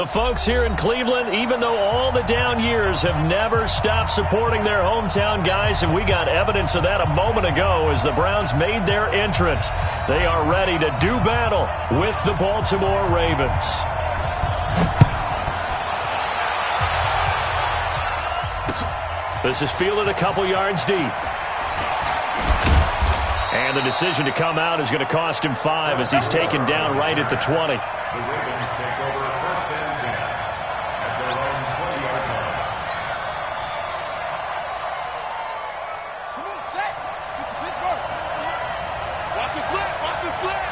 The folks here in Cleveland, even though all the down years, have never stopped supporting their hometown guys, and we got evidence of that a moment ago as the Browns made their entrance. They are ready to do battle with the Baltimore Ravens. This is fielded a couple yards deep. And the decision to come out is going to cost him 5 as he's taken down right at the 20. The Ravens take over first and 10 at their own 20-yard line. Come on, set. Pittsburgh. Watch the slip. Watch the slip.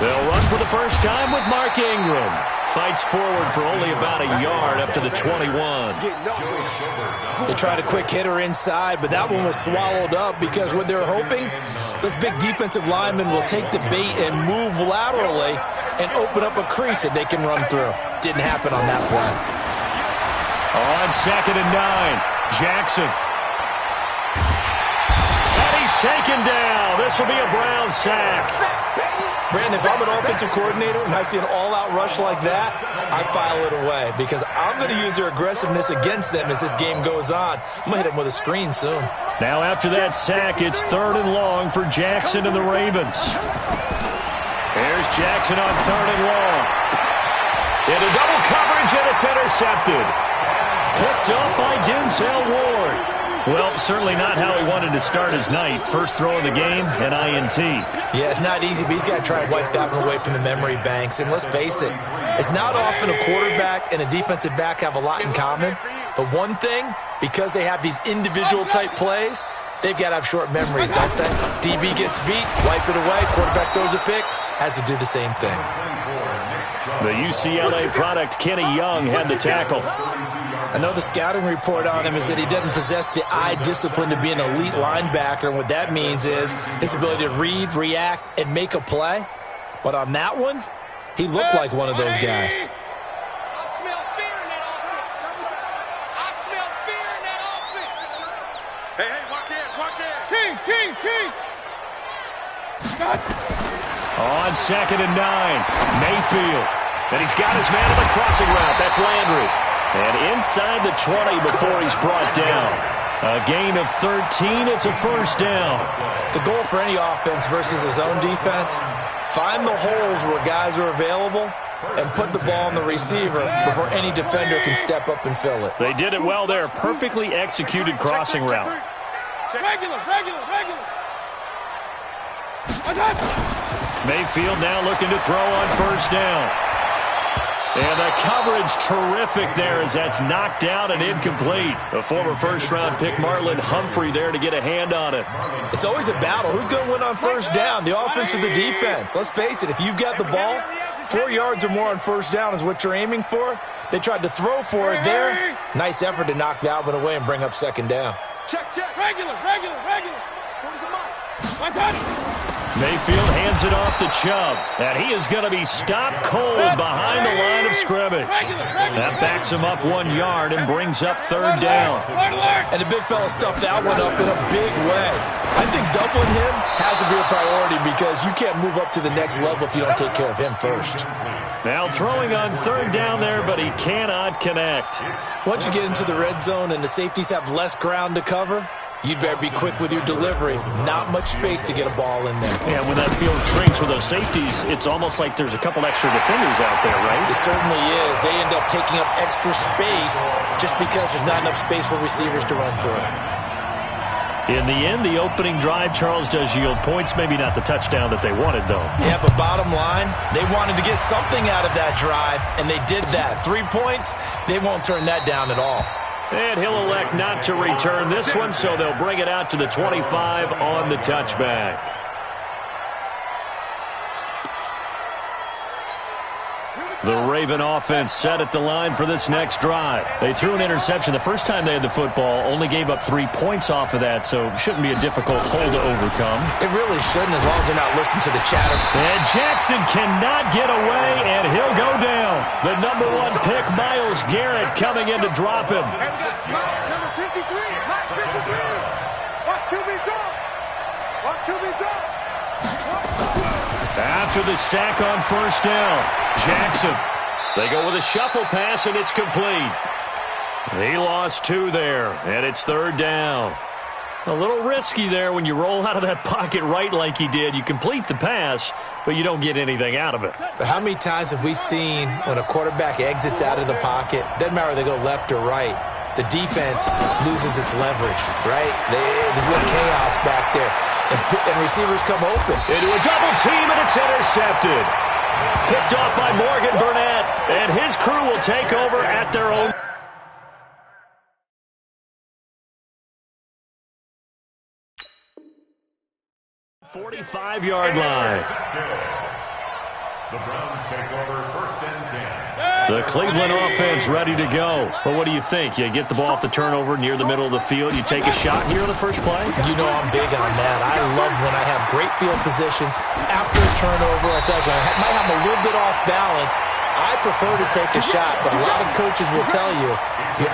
They'll run for the first time with Mark Ingram. Fights forward for only about a yard up to the 21. They tried a quick hitter inside, but that one was swallowed up because what they're hoping, those big defensive linemen will take the bait and move laterally and open up a crease that they can run through. Didn't happen on that play. On 2nd and 9, Jackson. And he's taken down. This will be a Brown sack. Brandon, if I'm an offensive coordinator and I see an all-out rush like that, I file it away because I'm going to use their aggressiveness against them as this game goes on. I'm going to hit them with a screen soon. Now after that sack, it's 3rd and long for Jackson and the Ravens. Here's Jackson on 3rd and long. Into double coverage, and it's intercepted. Picked up by Denzel Ward. Well, certainly not how he wanted to start his night. First throw of the game, an INT. Yeah, it's not easy, but he's got to try and wipe that one away from the memory banks. And let's face it, it's not often a quarterback and a defensive back have a lot in common. But one thing, because they have these individual type plays, they've got to have short memories, don't they? DB gets beat, wipe it away, quarterback throws a pick, has to do the same thing. The UCLA product, Kenny Young, had the tackle. I know the scouting report on him is that he doesn't possess the eye discipline to be an elite linebacker, and what that means is his ability to read, react, and make a play. But on that one, he looked like one of those guys. I smell fear in that offense. I smell fear in that offense. Hey, watch it, watch it. King. On 2nd and 9, Mayfield. And he's got his man on the crossing route. That's Landry. And inside the 20 before he's brought down. A gain of 13. It's a first down. The goal for any offense versus his own defense, find the holes where guys are available and put the ball on the receiver before any defender can step up and fill it. They did it well there. Perfectly executed crossing route. Regular. Mayfield now looking to throw on first down. And the coverage terrific there as that's knocked down and incomplete. A former first-round pick, Marlon Humphrey, there to get a hand on it. It's always a battle. Who's going to win on first down, the offense or the defense? Let's face it, if you've got the ball, 4 yards or more on first down is what you're aiming for. They tried to throw for it there. Nice effort to knock that one away and bring up second down. Check. Regular. My touch. Mayfield hands it off to Chubb, and he is going to be stopped cold behind the line of scrimmage. That backs him up 1 yard and brings up third down. And the big fella stuffed that one up in a big way. I think doubling him has to be a priority because you can't move up to the next level if you don't take care of him first. Now throwing on third down there, but he cannot connect. Once you get into the red zone and the safeties have less ground to cover, you'd better be quick with your delivery. Not much space to get a ball in there. Yeah, when that field shrinks with those safeties, it's almost like there's a couple extra defenders out there, right? It certainly is. They end up taking up extra space just because there's not enough space for receivers to run through. In the end, the opening drive, Charles, does yield points. Maybe not the touchdown that they wanted, though. Yeah, but bottom line, they wanted to get something out of that drive, and they did that. 3 points, they won't turn that down at all. And he'll elect not to return this one, so they'll bring it out to the 25 on the touchback. The Raven offense set at the line for this next drive. They threw an interception the first time they had the football, only gave up 3 points off of that, so shouldn't be a difficult hole to overcome. It really shouldn't, as long as they're not listening to the chatter. And Jackson cannot get away, and he'll go down. The number 1 pick, Myles Garrett, coming in to drop him. Number 53. Watch QB drop. After the sack on first down, Jackson. They go with a shuffle pass, and it's complete. He lost 2 there, and it's third down. A little risky there when you roll out of that pocket right like he did. You complete the pass, but you don't get anything out of it. But how many times have we seen when a quarterback exits out of the pocket, doesn't matter if they go left or right, the defense loses its leverage, right? There's a little chaos back there, and receivers come open. Into a double team, and it's intercepted. Picked off by Morgan Burnett, and his crew will take over at their own. 45-yard line. The Browns take over first and 10. The Cleveland offense ready to go. Well, what do you think? You get the ball off the turnover near the middle of the field. You take a shot here on the first play? You know I'm big on that. I love when I have great field position. After a turnover, I feel like I might have a little bit off balance. I prefer to take a shot, but a lot of coaches will tell you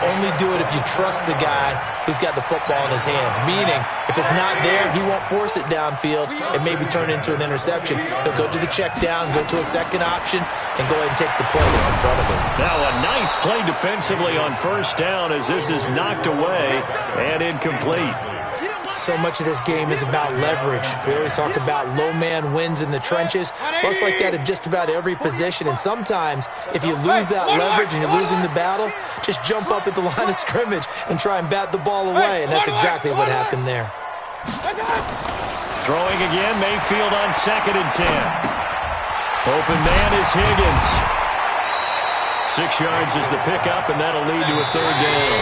only do it if you trust the guy who's got the football in his hands. Meaning, if it's not there, he won't force it downfield and maybe turn it into an interception. He'll go to the check down, go to a second option, and go ahead and take the play that's in front of him. Now a nice play defensively on first down as this is knocked away and incomplete. So much of this game is about leverage. We always talk about low man wins in the trenches. Well, it's like that in just about every position. And sometimes, if you lose that leverage and you're losing the battle, just jump up at the line of scrimmage and try and bat the ball away. And that's exactly what happened there. Throwing again, Mayfield on 2nd and 10. Open man is Higgins. 6 yards is the pickup, and that'll lead to a third down.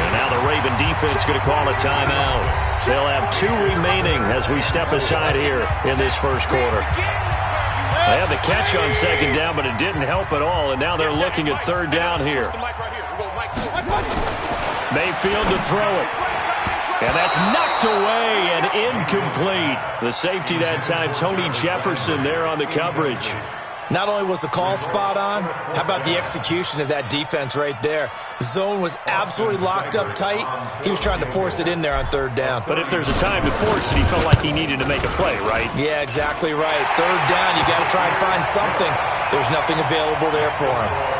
And now the Raven defense going to call a timeout. They'll have 2 remaining as we step aside here in this first quarter. They had the catch on 2nd down, but it didn't help at all, and now they're looking at 3rd down here. Mayfield to throw it. And that's knocked away and incomplete. The safety that time, Tony Jefferson there on the coverage. Not only was the call spot on, how about the execution of that defense right there? The zone was absolutely locked up tight. He was trying to force it in there on 3rd down. But if there's a time to force it, he felt like he needed to make a play, right? Yeah, exactly right. 3rd down, you got to try and find something. There's nothing available there for him.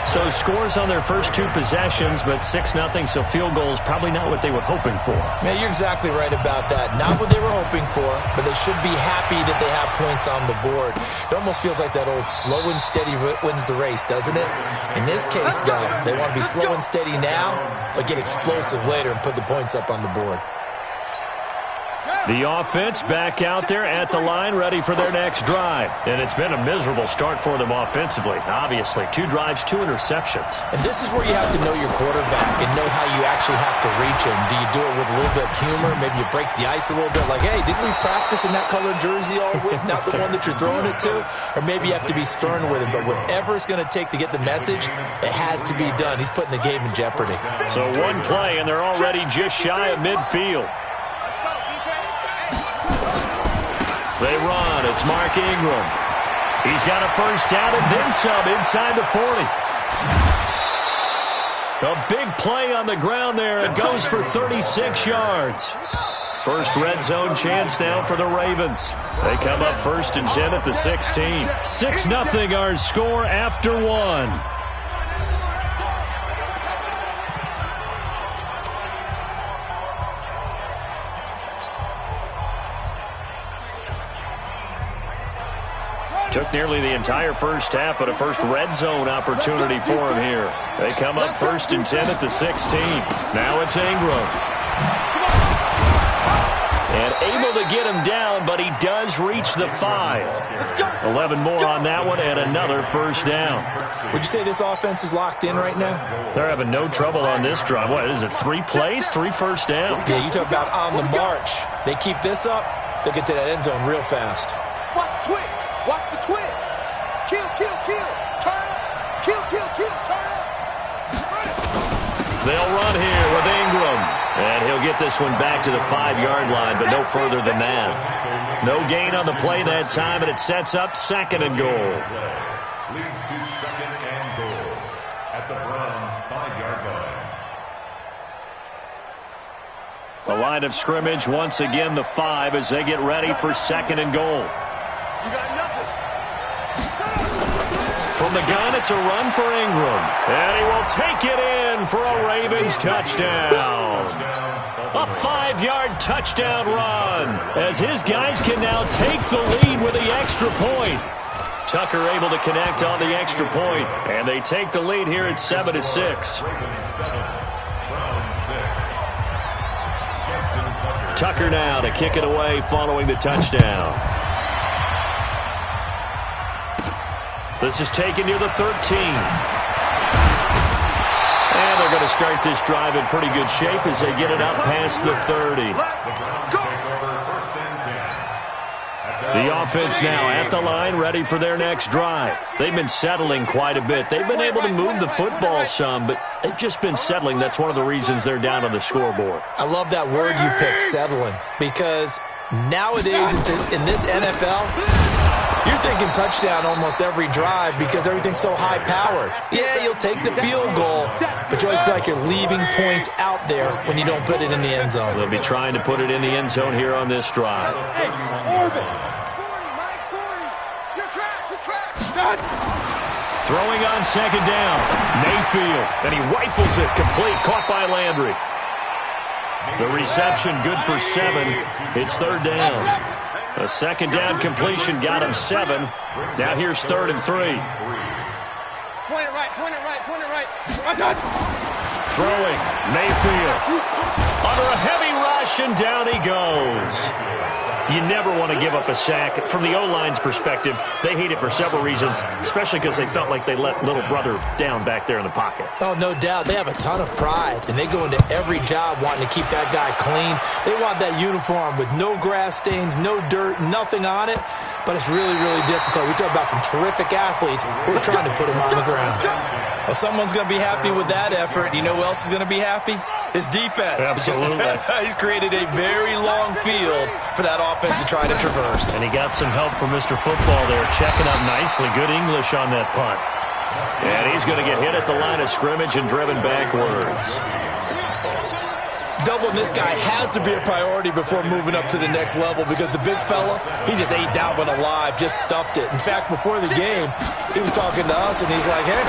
So scores on their first 2 possessions, but 6-0, so field goal is probably not what they were hoping for. Yeah, you're exactly right about that. Not what they were hoping for, but they should be happy that they have points on the board. It almost feels like that old slow and steady wins the race, doesn't it? In this case, though, they want to be slow and steady now, but get explosive later and put the points up on the board. The offense back out there at the line, ready for their next drive. And it's been a miserable start for them offensively. Obviously, 2 drives, 2 interceptions. And this is where you have to know your quarterback and know how you actually have to reach him. Do you do it with a little bit of humor? Maybe you break the ice a little bit like, hey, didn't we practice in that colored jersey all week, not the one that you're throwing it to? Or maybe you have to be stern with him. But whatever it's going to take to get the message, it has to be done. He's putting the game in jeopardy. So 1 play, and they're already just shy of midfield. They run. It's Mark Ingram. He's got a first down and then some inside the 40. A big play on the ground there. It goes for 36 yards. First red zone chance now for the Ravens. They come up 1st and 10 at the 16. 6-0 our score after 1. Took nearly the entire first half, but a first red zone opportunity for him here. They come up 1st and 10 at the 16. Now it's Ingram. And able to get him down, but he does reach the 5. 11 more on that one, and another first down. Would you say this offense is locked in right now? They're having no trouble on this drive. What is it, 3 plays, 3 first downs? Yeah, you talk about on the march. They keep this up, they'll get to that end zone real fast. Watch the twitch. Watch the twitch. Kill, kill, kill. Turn up. Kill, kill, kill. Turn up. They'll run here with Ingram. And he'll get this one back to the 5-yard line, but no further than that. No gain on the play that time, and it sets up 2nd and goal. Leads to 2nd and goal at the Browns' 5-yard line. The line of scrimmage, once again, the 5 as they get ready for 2nd and goal. You got nothing. From the gun, it's a run for Ingram. And he will take it in for a Ravens touchdown. A 5-yard touchdown run as his guys can now take the lead with the extra point. Tucker able to connect on the extra point, and they take the lead here at 7-6. Tucker now to kick it away following the touchdown. This is taken near the 13. And they're going to start this drive in pretty good shape as they get it out past the 30. The offense now at the line, ready for their next drive. They've been settling quite a bit. They've been able to move the football some, but they've just been settling. That's one of the reasons they're down on the scoreboard. I love that word you picked, settling, because nowadays in this NFL, you're thinking touchdown almost every drive because everything's so high-powered. Yeah, you'll take the field goal, but you always feel like you're leaving points out there when you don't put it in the end zone. They'll be trying to put it in the end zone here on this drive. Throwing on second down, Mayfield, and he rifles it complete, caught by Landry. The reception good for 7. It's third down. A second down completion got him 7. Now here's 3rd and 3. Point it right, point it right, point it right. Throwing, Mayfield. Under a heavy rush, and down he goes. You never want to give up a sack. From the O-line's perspective, they hate it for several reasons, especially because they felt like they let little brother down back there in the pocket. Oh, no doubt. They have a ton of pride, and they go into every job wanting to keep that guy clean. They want that uniform with no grass stains, no dirt, nothing on it, but it's really, really difficult. We talk about some terrific athletes. We're trying to put them on the ground. Well, someone's going to be happy with that effort. You know who else is going to be happy? His defense. Absolutely. He's created a very long field for that offense to try to traverse. And he got some help from Mr. Football there, checking up nicely. Good English on that punt. And he's going to get hit at the line of scrimmage and driven backwards. Doubling this guy has to be a priority before moving up to the next level because the big fella, he just ate that one alive, just stuffed it. In fact, before the game, he was talking to us, and he's like, hey,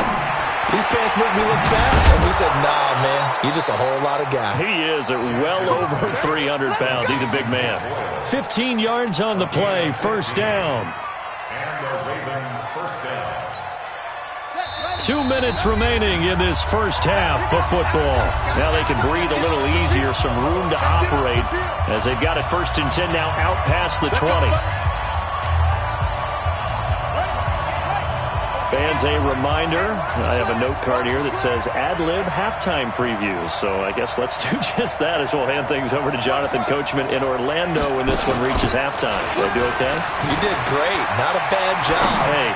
these pants make me look fat. And we said, nah, man, you're just a whole lot of guy. He is at well over 300 pounds. He's a big man. 15 yards on the play, first down. And the Raven first down. 2 minutes remaining in this first half of football. Now they can breathe a little easier, some room to operate as they've got it 1st and 10 now out past the 20. Fans, a reminder, I have a note card here that says ad-lib halftime previews. So I guess let's do just that as we'll hand things over to Jonathan Coachman in Orlando when this one reaches halftime. Did I do okay? You did great. Not a bad job. Hey.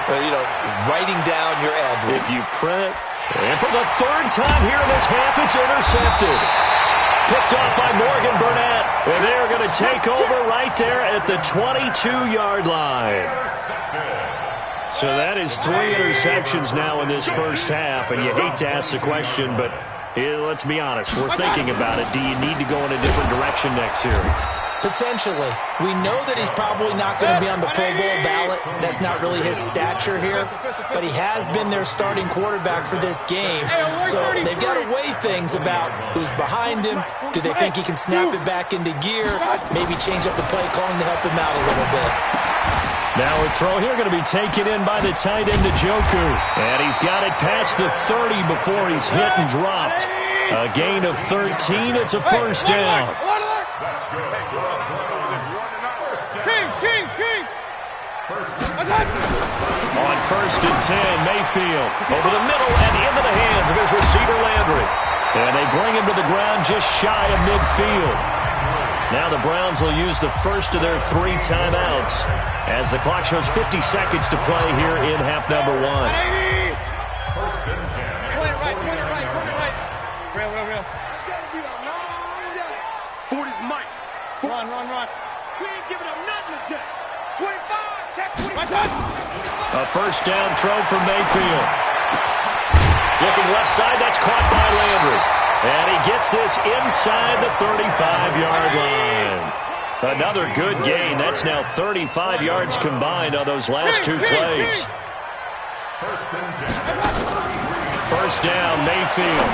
Writing down your ad-libs. If you print it, and for the 3rd time here in this half, it's intercepted. Picked off by Morgan Burnett. And they're going to take over right there at the 22-yard line. So that is 3 interceptions now in this first half, and you hate to ask the question, but let's be honest, we're thinking about it. Do you need to go in a different direction next series? Potentially. We know that he's probably not going to be on the Pro Bowl ballot. That's not really his stature here, but he has been their starting quarterback for this game. So they've got to weigh things about who's behind him. Do they think he can snap it back into gear? Maybe change up the play calling to help him out a little bit. Now a throw here going to be taken in by the tight end, Njoku. And he's got it past the 30 before he's hit and dropped. A gain of 13. It's a first down. King. On 1st and 10, Mayfield over the middle and into the hands of his receiver, Landry. And they bring him to the ground just shy of midfield. Now the Browns will use the first of their 3 timeouts as the clock shows 50 seconds to play here in half number 1. 1st and 10. Point it right. Real. That's gotta be a long day. 40's Mike. Run. We ain't giving up nothing today. 25, check 25. A first down throw from Mayfield. Looking left side, that's caught by Landry. And he gets this inside the 35-yard line. Another good gain. That's now 35 yards combined on those last 2 plays. First down, Mayfield.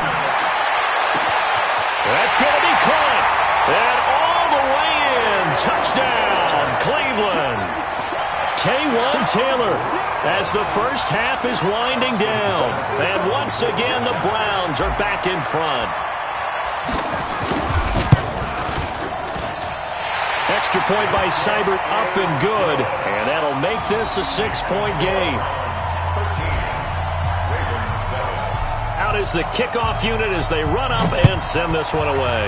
That's going to be caught. And all the way in. Touchdown, Cleveland. Taywan Taylor as the first half is winding down. And once again, the Browns are back in front. Extra point by Seibert, up and good. And that'll make this a 6-point game. Out is the kickoff unit as they run up and send this one away.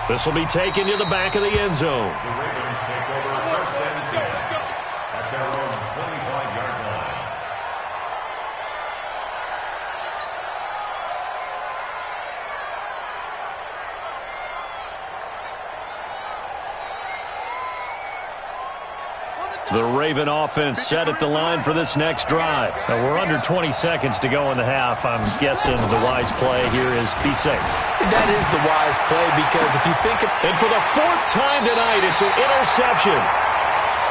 This will be taken to the back of the end zone. The Ravens take over first and 10 at their own 25-yard line. The Raven offense set at the line for this next drive. Now we're under 20 seconds to go in the half. I'm guessing the wise play here is be safe. That is the wise play because if you think of... And for the fourth time tonight, it's an interception.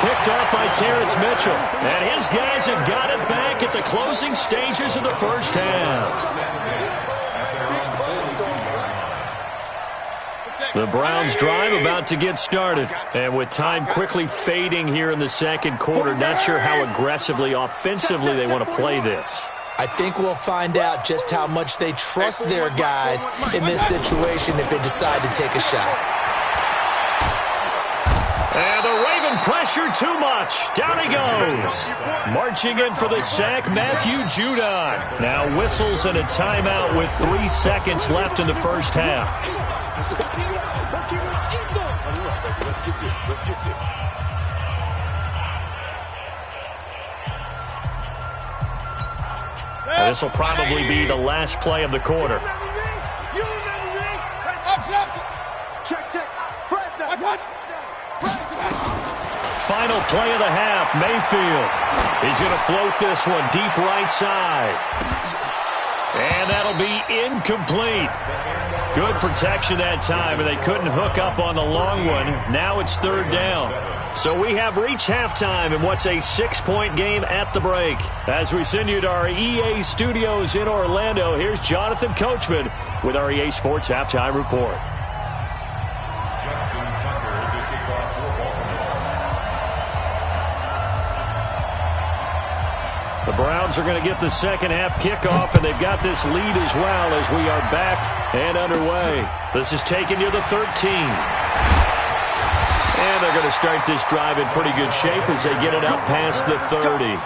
Picked up by Terrence Mitchell. And his guys have got it back at the closing stages of the first half. The Browns drive about to get started. And with time quickly fading here in the second quarter, not sure how aggressively, offensively they want to play this. I think we'll find out just how much they trust their guys in this situation if they decide to take a shot. And the Raven pressure too much. Down he goes. Marching in for the sack, Matthew Judon. Now whistles and a timeout with 3 seconds left in the first half. This will probably be the last play of the quarter. Final play of the half, Mayfield. He's going to float this one deep right side. And that'll be incomplete. Good protection that time, and they couldn't hook up on the long one. Now it's third down. So we have reached halftime in what's a 6-point game at the break. As we send you to our EA studios in Orlando, here's Jonathan Coachman with our EA Sports Halftime Report. The Browns are going to get the second half kickoff, and they've got this lead as well as we are back and underway. This is taken to the 13. And they're going to start this drive in pretty good shape as they get it out past the 30.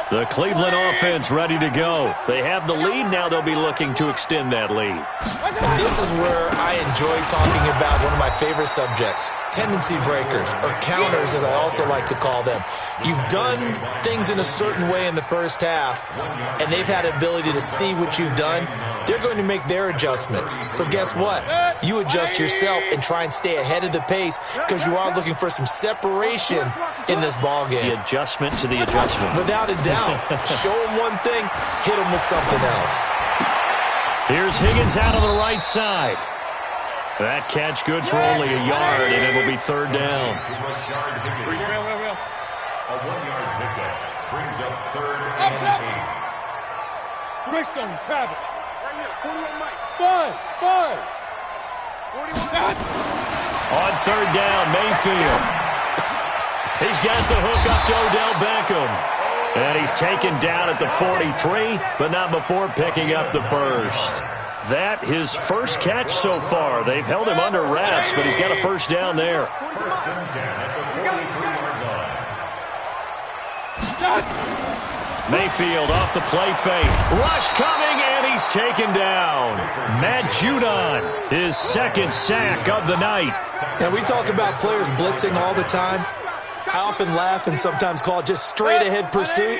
The Cleveland offense ready to go. They have the lead. Now they'll be looking to extend that lead. And this is where I enjoy talking about one of my favorite subjects, tendency breakers, or counters as I also like to call them. You've done things in a certain way in the first half, and they've had an ability to see what you've done. They're going to make their adjustments. So guess what? You adjust yourself and try and stay ahead of the pace because you are looking for some separation in this ballgame. The adjustment to the adjustment. Without a doubt. Show them one thing, hit them with something else. Here's Higgins out on the right side. That catch good for only a yard, and it'll be third down. A 1-yard pickup brings up third and 8. Twist on Travis. Right here, 41 Mike. Five. 41. On third down, Mayfield. He's got the hook up to Odell Beckham. And he's taken down at the 43, but not before picking up the first. That his first catch so far. They've held him under wraps, but he's got a first down there. First and 10 at the 43-yard line. Mayfield off the play fake. Rush coming, and he's taken down. Matt Judon, his second sack of the night. Now, we talk about players blitzing all the time. I often laugh and sometimes call it just straight-ahead pursuit.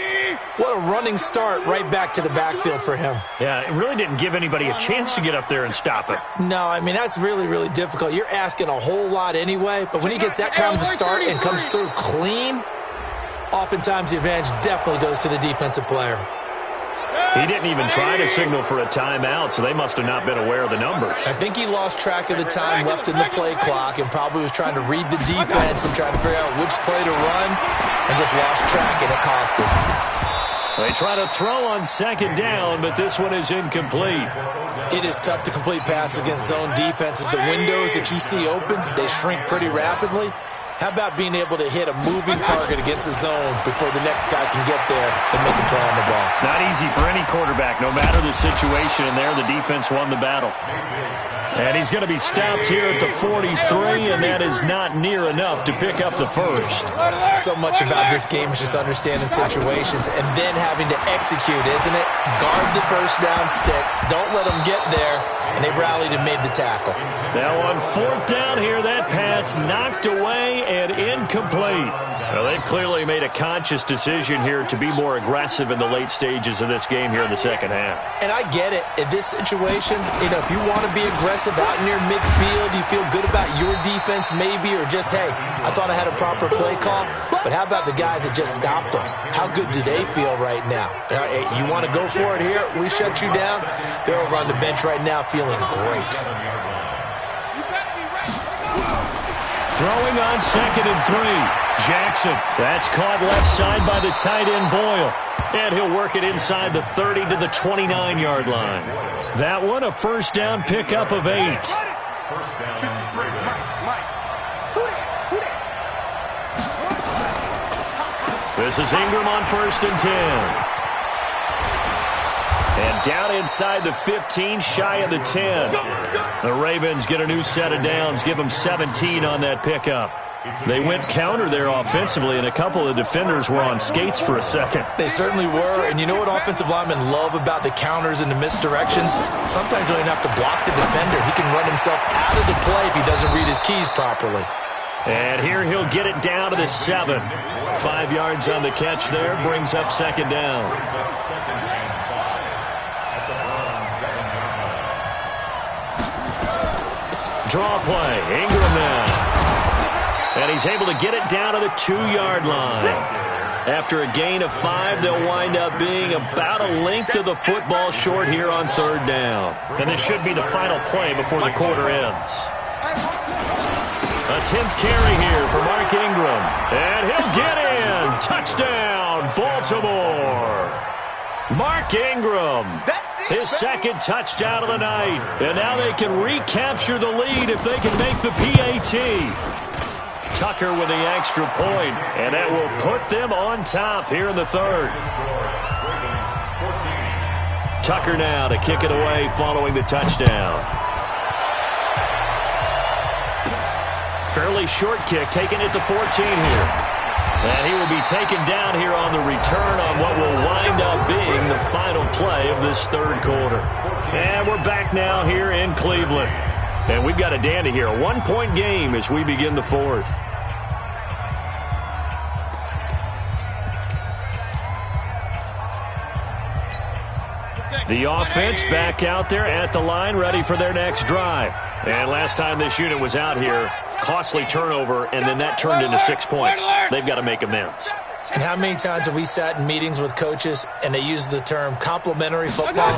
What a running start right back to the backfield for him. Yeah, it really didn't give anybody a chance to get up there and stop it. No, I mean, that's really, really difficult. You're asking a whole lot anyway, but when he gets that kind of a start and comes through clean, oftentimes the advantage definitely goes to the defensive player. He didn't even try to signal for a timeout, so they must have not been aware of the numbers. I think he lost track of the time left in the play clock and probably was trying to read the defense and trying to figure out which play to run and just lost track, and it cost him. They try to throw on second down, but this one is incomplete. It is tough to complete passes against zone defenses. The windows that you see open, they shrink pretty rapidly. How about being able to hit a moving target against a zone before the next guy can get there and make a play on the ball? Not easy for any quarterback. No matter the situation in there, the defense won the battle. And he's going to be stopped here at the 43, and that is not near enough to pick up the first. So much about this game is just understanding situations and then having to execute, isn't it? Guard the first down sticks. Don't let them get there. And they rallied and made the tackle. Now on fourth down here, that pass knocked away and incomplete. Well, they've clearly made a conscious decision here to be more aggressive in the late stages of this game here in the second half. And I get it. In this situation, if you want to be aggressive out near midfield, you feel good about your defense maybe, or just, hey, I thought I had a proper play call. But how about the guys that just stopped them? How good do they feel right now? You want to go for it here? We shut you down? They're over on the bench right now feeling great. Throwing on 2nd and 3. Jackson. That's caught left side by the tight end Boyle. And he'll work it inside the 30 to the 29-yard line. That one, a first down pickup of 8. First down, This is Ingram on 1st and 10. And down inside the 15, shy of the 10. The Ravens get a new set of downs, give them 17 on that pickup. They went counter there offensively, and a couple of defenders were on skates for a second. They certainly were, and you know what offensive linemen love about the counters and the misdirections? Sometimes you don't even have to block the defender. He can run himself out of the play if he doesn't read his keys properly. And here he'll get it down to the 7. 5 yards on the catch there, brings up second down. Draw play, Ingram now. And he's able to get it down to the 2-yard line. After a gain of 5, they'll wind up being about a length of the football short here on 3rd down. And this should be the final play before the quarter ends. A 10th carry here for Mark Ingram. And he'll get in. Touchdown, Baltimore. Mark Ingram. His second touchdown of the night. And now they can recapture the lead if they can make the PAT. Tucker with the extra point, and that will put them on top here in the 3rd. Tucker now to kick it away following the touchdown. Fairly short kick, taken at the 14 here. And he will be taken down here on the return on what will wind up being the final play of this 3rd quarter. And we're back now here in Cleveland. And we've got a dandy here, a 1-point game as we begin the 4th. The offense back out there at the line, ready for their next drive. And last time this unit was out here, costly turnover, and then that turned into 6 points. They've got to make amends. And how many times have we sat in meetings with coaches and they use the term complementary football?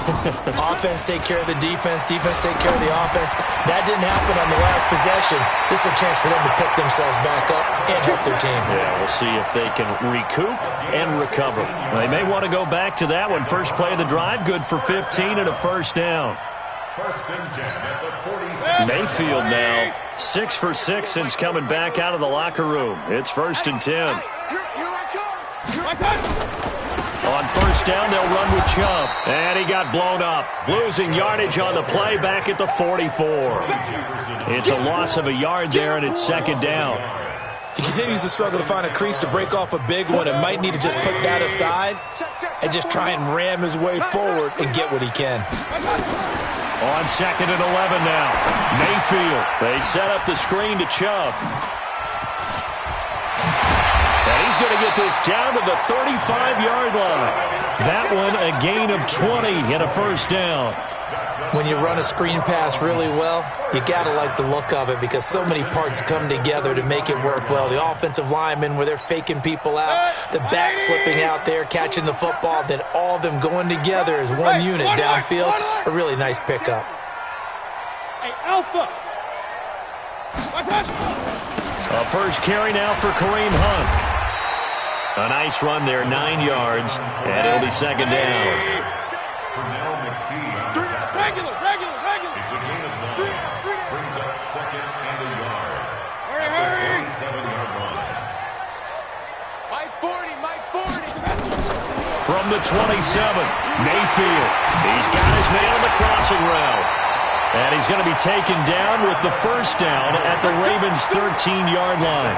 Offense take care of the defense, defense take care of the offense. That didn't happen on the last possession. This is a chance for them to pick themselves back up and help their team. Yeah, we'll see if they can recoup and recover. They may want to go back to that one. First play of the drive, good for 15 and a first down. First and 10 at the 46. Mayfield now, 6 for 6 since coming back out of the locker room. It's 1st and 10. On first down, they'll run with Chubb. And he got blown up. Losing yardage on the play back at the 44. It's a loss of a yard there, and it's 2nd down. He continues to struggle to find a crease to break off a big one and might need to just put that aside and just try and ram his way forward and get what he can. On 2nd and 11 now. Mayfield. They set up the screen to Chubb. And he's going to get this down to the 35-yard line. That one a gain of 20 and a first down. When you run a screen pass really well, you got to like the look of it because so many parts come together to make it work well. The offensive linemen, where they're faking people out, the back slipping out there, catching the football, then all of them going together as one unit downfield. A really nice pickup. Hey, Alpha. A first carry now for Kareem Hunt. A nice run there, 9 yards, and it'll be second down. Regular. It's a gain of 9. Brings up second and a yard. Hurry. 27-yard line. Mike 40. From the 27, Mayfield. He's got his man on the crossing route. And he's going to be taken down with the first down at the Ravens' 13-yard line.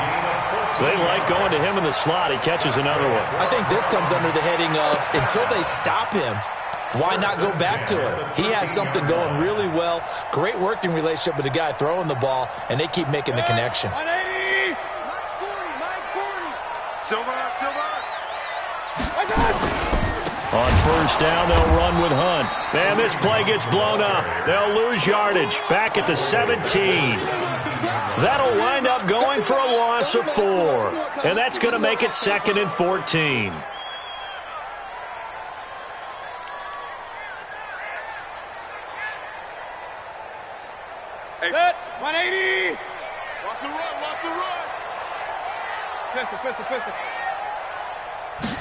They like going to him in the slot. He catches another one. I think this comes under the heading of until they stop him, why not go back to him? He has something going really well. Great working relationship with the guy throwing the ball, and they keep making the connection. 180. Mike 40. Silver. On first down, they'll run with Hunt. And this play gets blown up. They'll lose yardage back at the 17. That'll wind up going for a loss of 4. And that's going to make it second and 14. Set. 180. Watch the run. Pistol.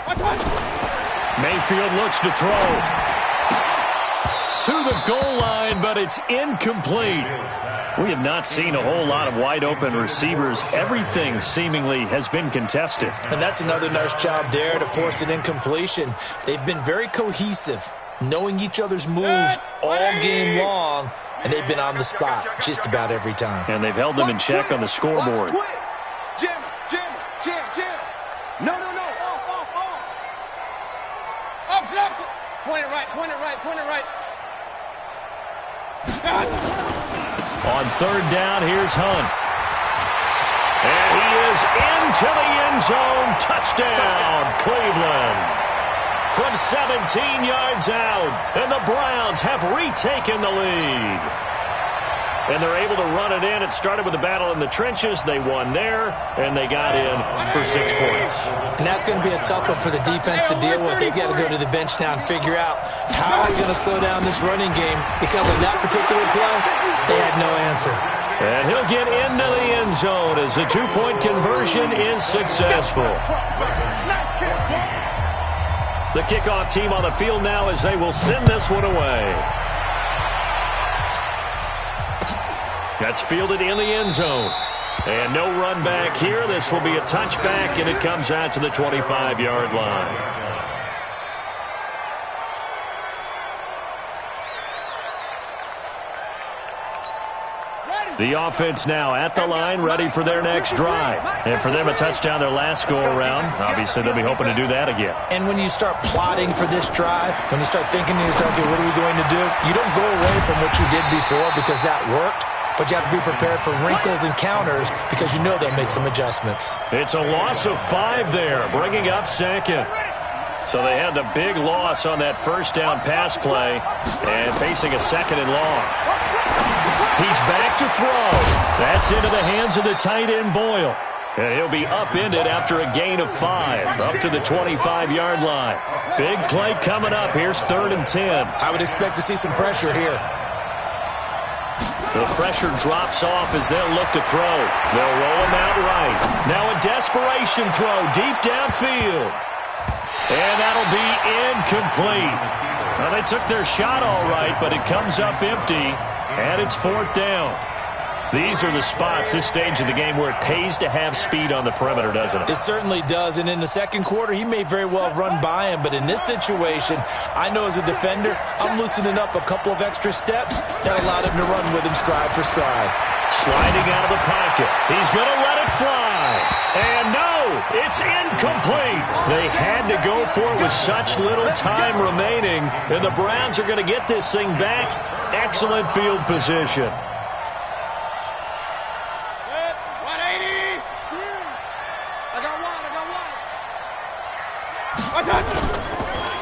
Watch. Mayfield looks to throw. To the goal line, but it's incomplete. We have not seen a whole lot of wide-open receivers. Everything seemingly has been contested. And that's another nice job there to force an incompletion. They've been very cohesive, knowing each other's moves all game long, and they've been on the spot just about every time. And they've held them in check on the scoreboard. Jam. No. Off. Point it right. On third down, here's Hunt. And he is into the end zone. Touchdown, Cleveland. From 17 yards out, and the Browns have retaken the lead. And they're able to run it in. It started with a battle in the trenches. They won there, and they got in for 6 points. And that's going to be a tough one for the defense to deal with. They've got to go to the bench now and figure out how they're going to slow down this running game because of that particular play. They had no answer. And he'll get into the end zone as the 2-point conversion is successful. The kickoff team on the field now as they will send this one away. That's fielded in the end zone. And no run back here. This will be a touchback, and it comes out to the 25-yard line. The offense now at the line, ready for their next drive. And for them, a touchdown their last go-around. Obviously, they'll be hoping to do that again. And when you start plotting for this drive, when you start thinking to yourself, okay, what are we going to do? You don't go away from what you did before because that worked. But you have to be prepared for wrinkles and counters because you know they'll make some adjustments. It's a loss of 5 there, bringing up second. So they had the big loss on that first down pass play and facing a second and long. He's back to throw. That's into the hands of the tight end Boyle. And he'll be upended after a gain of 5, up to the 25-yard line. Big play coming up. Here's 3rd and 10. I would expect to see some pressure here. The pressure drops off as they'll look to throw. They'll roll him out right. Now a desperation throw deep downfield. And that'll be incomplete. Well, they took their shot all right, but it comes up empty, and it's 4th down. These are the spots, this stage of the game, where it pays to have speed on the perimeter, doesn't it? It certainly does, and in the second quarter, he may very well run by him, but in this situation, I know as a defender, I'm loosening up a couple of extra steps that allowed him to run with him stride for stride. Sliding out of the pocket. He's going to let it fly. And no, it's incomplete. They had to go for it with such little time remaining, and the Browns are going to get this thing back. Excellent field position.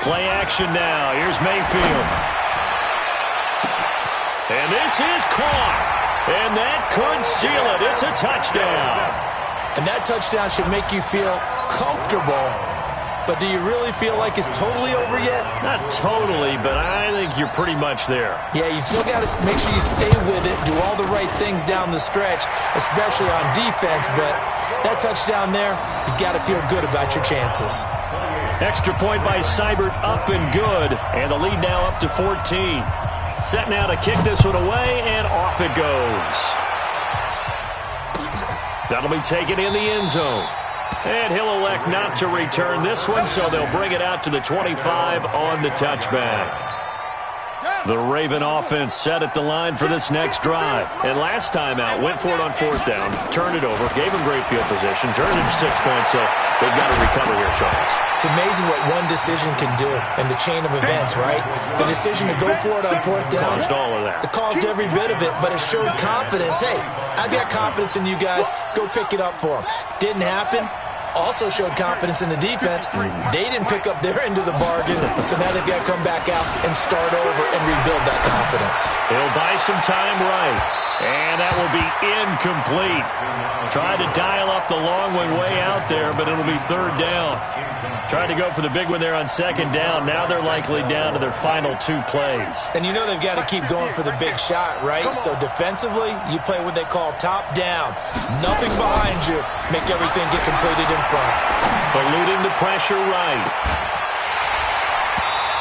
Play action now. Here's Mayfield. And this is caught. And that could seal it. It's a touchdown. And that touchdown should make you feel comfortable. But do you really feel like it's totally over yet? Not totally, but I think you're pretty much there. Yeah, you still got to make sure you stay with it, do all the right things down the stretch, especially on defense. But that touchdown there, you got to feel good about your chances. Extra point by Seibert, up and good. And the lead now up to 14. Set now to kick this one away, and off it goes. That'll be taken in the end zone. And he'll elect not to return this one, so they'll bring it out to the 25 on the touchback. The Raven offense set at the line for this next drive. And last time out, went for it on fourth down, turned it over, gave them great field position, turned it to 6 points, so they've got to recover here, Charles. It's amazing what one decision can do in the chain of events, right? The decision to go for it on fourth down. Caused all of that. It caused every bit of it, but it showed confidence. Hey, I've got confidence in you guys. Go pick it up for them. Didn't happen. Also showed confidence in the defense. They didn't pick up their end of the bargain, so now they've got to come back out and start over and rebuild that confidence. He'll buy some time right, and that will be incomplete. Tried to dial up the long one way out there, but it'll be third down. Tried to go for the big one there on second down. Now they're likely down to their final 2 plays. And you know they've got to keep going for the big shot, right? So defensively, you play what they call top down. Nothing behind you. Make everything get completed in front. Eluding the pressure right.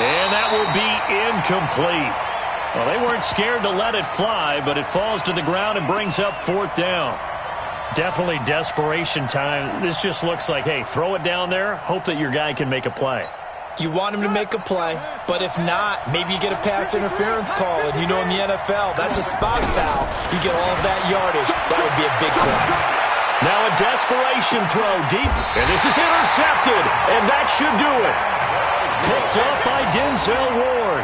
And that will be incomplete. Well, they weren't scared to let it fly, but it falls to the ground and brings up fourth down. Definitely desperation time. This just looks like, hey, throw it down there, hope that your guy can make a play. You want him to make a play, but if not, maybe you get a pass interference call, and you know in the NFL, that's a spot foul. You get all of that yardage. That would be a big play. Now a desperation throw deep, and this is intercepted, and that should do it. Picked up by Denzel Ward.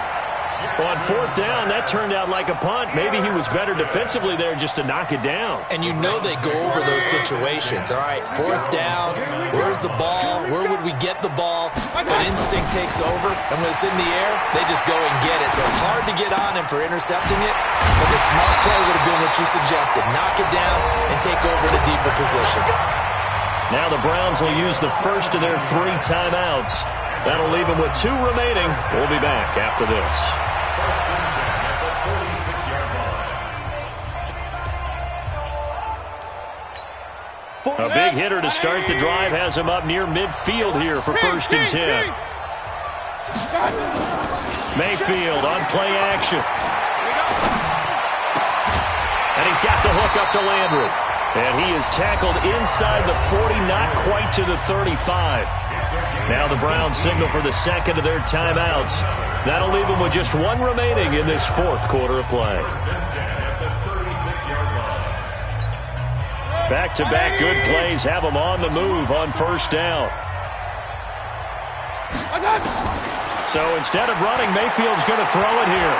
On fourth down, that turned out like a punt. Maybe he was better defensively there just to knock it down. And you know they go over those situations. All right, fourth down, where's the ball? Where would we get the ball? But instinct takes over, and when it's in the air, they just go and get it. So it's hard to get on him for intercepting it, but the smart play would have been what you suggested. Knock it down and take over the deeper position. Now the Browns will use the first of their 3 timeouts. That'll leave them with 2 remaining. We'll be back after this. A big hitter to start the drive has him up near midfield here for first and 10. Mayfield on play action. And he's got the hook up to Landry. And he is tackled inside the 40, not quite to the 35. Now the Browns signal for the second of their timeouts. That'll leave them with just 1 remaining in this fourth quarter of play. Back-to-back good plays have them on the move on first down. So instead of running, Mayfield's going to throw it here.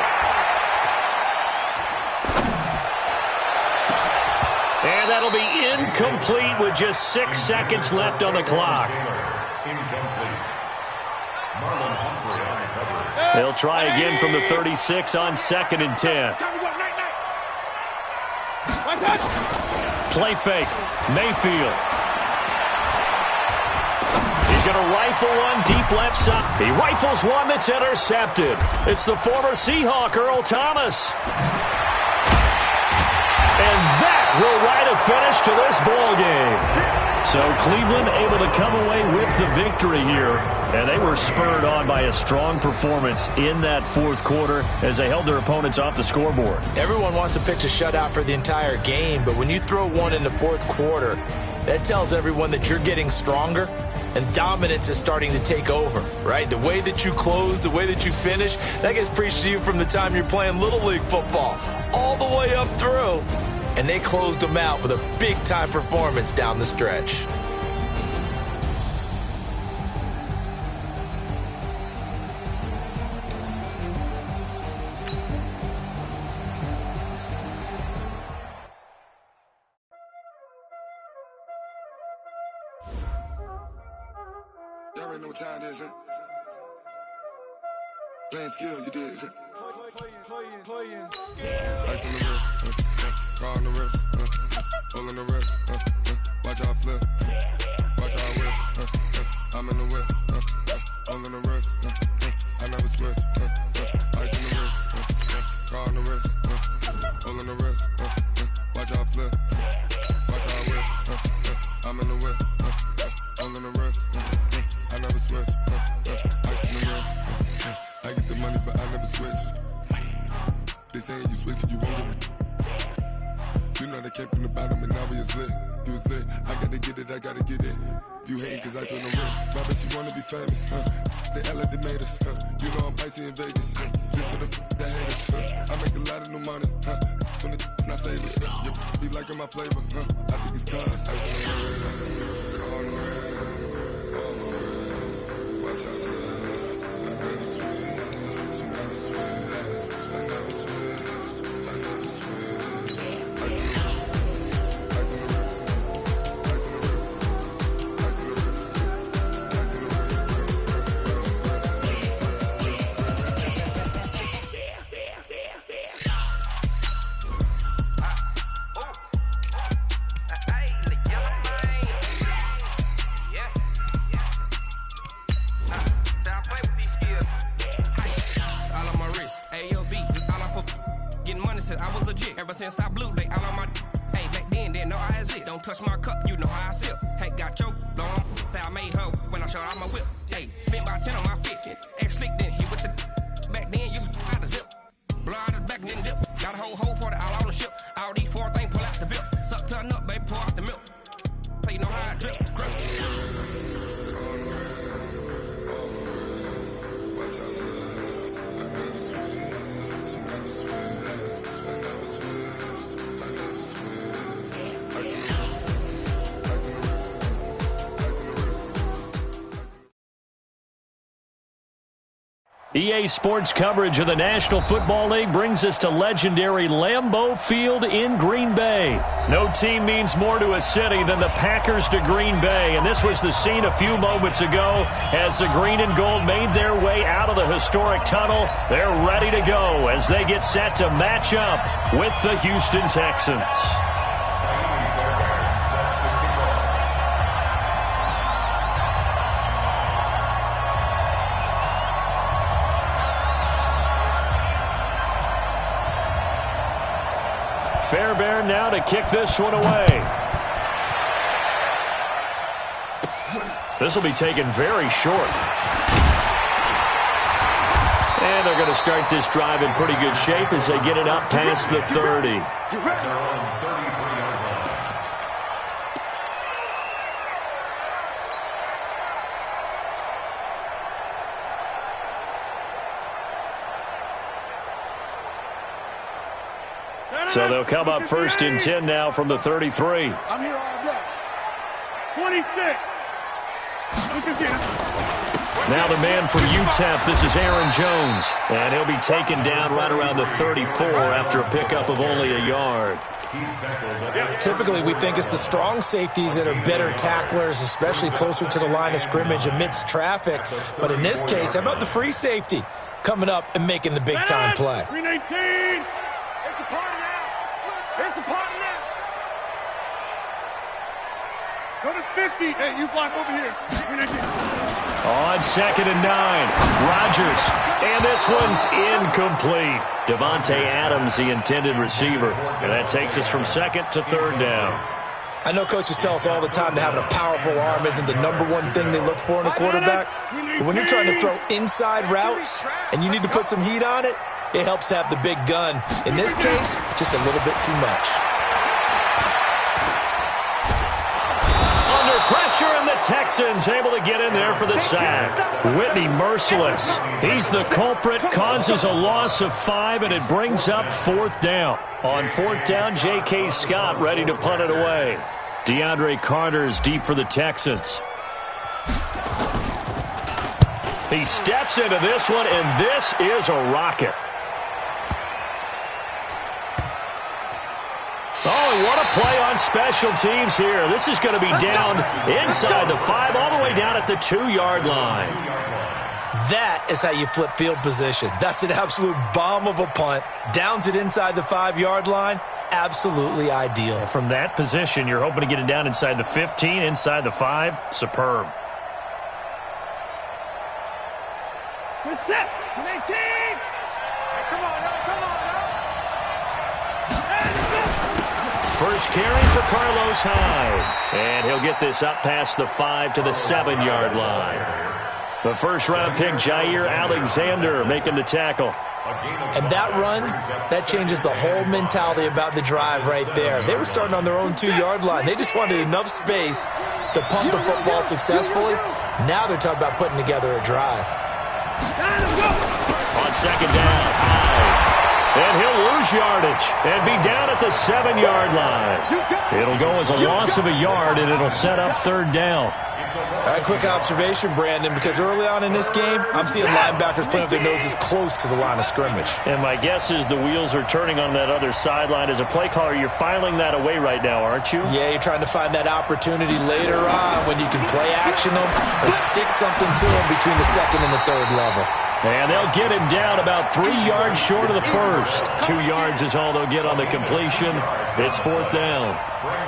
And that'll be incomplete with just 6 seconds left on the clock. They'll try again from the 36 on second and 10. Play fake. Mayfield. He's going to rifle one deep left side. He rifles one that's intercepted. It's the former Seahawk, Earl Thomas. And that will write a finish to this ball game. So Cleveland able to come away with the victory here. And they were spurred on by a strong performance in that fourth quarter as they held their opponents off the scoreboard. Everyone wants to pitch a shutout for the entire game, but when you throw one in the fourth quarter, that tells everyone that you're getting stronger and dominance is starting to take over, right? The way that you close, the way that you finish, that gets preached to you from the time you're playing Little League football all the way up through. And they closed them out with a big-time performance down the stretch. Y'all already know what time it is, huh? Playing skills, you did. playing scale. Ice on the wrist, car on the wrist, all on the wrist, watch how I flip, watch how I whip, I'm in the whip, all on the wrist, I never switch, ice on the wrist, car on the wrist, all on the wrist, watch how I flip, watch how I whip, I'm in the whip, all on the wrist, I never switch, ice on the wrist, I get the money but I never switch. They saying you switch cause you won't get it. You know they came from the bottom and now we is lit. You was lit, I gotta get it, I gotta get it. You hating cause ice on the wrist. Why bet you wanna be famous, They act like they made us, You know I'm icy in Vegas, This for the that hate us, I make a lot of new money, When the not save us, You be liking my flavor, I think it's cause ice on the wrist, on the wrist, on the wrist. Watch out for this, I never switch, you never switch. I never switch, I never switch. Ice on the wrist, ice on the wrist, ice on the wrist, ice on the wrist, ice on the I was legit. Ever since I blew, they all on my. Hey, back then, didn't know I exist. Don't touch my cup, you know how I sip. Hey, got your long. I made her when I showed out my whip. Hey, spent about 10 on my fit. Ex slick, then hit with the. Back then, used to out the zip. Blow out his back and then dip. Got a whole party all on the ship. All these four things pull out the VIP. Suck turn up, baby, pour out the milk. So you know how I drip. Grip. EA Sports coverage of the National Football League brings us to legendary Lambeau Field in Green Bay. No team means more to a city than the Packers to Green Bay, and this was the scene a few moments ago as the green and gold made their way out of the historic tunnel. They're ready to go as they get set to match up with the Houston Texans. Fairbairn now to kick this one away. This will be taken very short. And they're going to start this drive in pretty good shape as they get it up past the 30. So they'll come up first and 10 now from the 33. I'm here all day. 26. Now the man from UTEP, this is Aaron Jones. And he'll be taken down right around the 34 after a pickup of only a yard. Typically, we think it's the strong safeties that are better tacklers, especially closer to the line of scrimmage amidst traffic. But in this case, how about the free safety coming up and making the big-time play? 319. It's a party now. It's a party now. Go to 50. Hey, you block over here. 319. On 2nd and 9, Rodgers. And this one's incomplete. Devontae Adams, the intended receiver. And that takes us from 2nd to 3rd down. I know coaches tell us all the time that having a powerful arm isn't the #1 thing they look for in a quarterback. But when you're trying to throw inside routes and you need to put some heat on it, it helps have the big gun. In this case, just a little bit too much. Under pressure, and the Texans able to get in there for the sack. Whitney merciless. He's the culprit, causes a loss of 5, and it brings up 4th down. On 4th down, J.K. Scott ready to punt it away. DeAndre Carter's deep for the Texans. He steps into this one, and this is a rocket. Oh, and what a play on special teams here. This is going to be down inside the 5, all the way down at the 2-yard line. That is how you flip field position. That's an absolute bomb of a punt. Downs it inside the 5-yard line. Absolutely ideal. From that position, you're hoping to get it down inside the 15, inside the 5. Superb. We're set. To 18. Hey, come on, now. Come on, now. First carry for Carlos Hyde. And he'll get this up past the 5 to the 7-yard line. The first-round pick, Jair Alexander, making the tackle. And that run, that changes the whole mentality about the drive right there. They were starting on their own 2-yard line. They just wanted enough space to pump the football successfully. Now they're talking about putting together a drive. On second down, Hyde. And he'll lose yardage and be down at the 7-yard line. It'll go as a loss of a yard, and it'll set up third down. All right, quick observation, Brandon, because early on in this game, I'm seeing linebackers putting up their noses close to the line of scrimmage. And my guess is the wheels are turning on that other sideline. As a play caller, you're filing that away right now, aren't you? Yeah, you're trying to find that opportunity later on when you can play action them or stick something to them between the second and the third level. And they'll get him down about 3 yards short of the first. 2 yards is all they'll get on the completion. It's fourth down.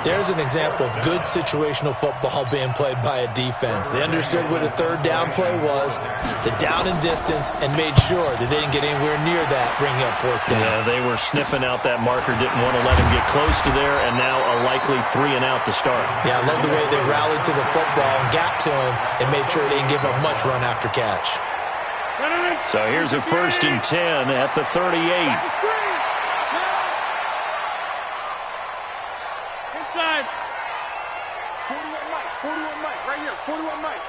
There's an example of good situational football being played by a defense. They understood where the third down play was, the down and distance, and made sure that they didn't get anywhere near that, bringing up fourth down. Yeah, they were sniffing out that marker, didn't want to let him get close to there, and now a likely 3 and out to start. Yeah, I love the way they rallied to the football and got to him and made sure they didn't give up much run after catch. So here's a 1st and 10 at the 38. Inside. 41 Mike, right here. 41 Mike.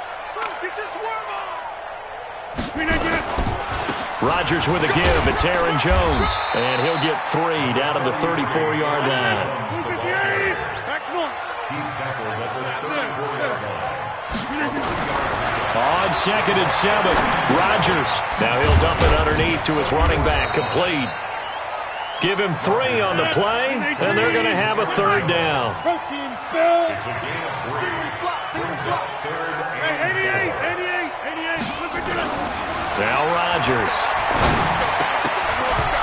Get your swerve on. Rodgers with a give. It's Aaron Jones. And he'll get 3 down at the 34-yard line. He's tackled at the 34-yard line. On second and 7, Rodgers. Now he'll dump it underneath to his running back, complete. Give him 3 on the play, and they're going to have a third down. Protein spill. It's a gain of 3. Brings up third and 88. Now Rodgers.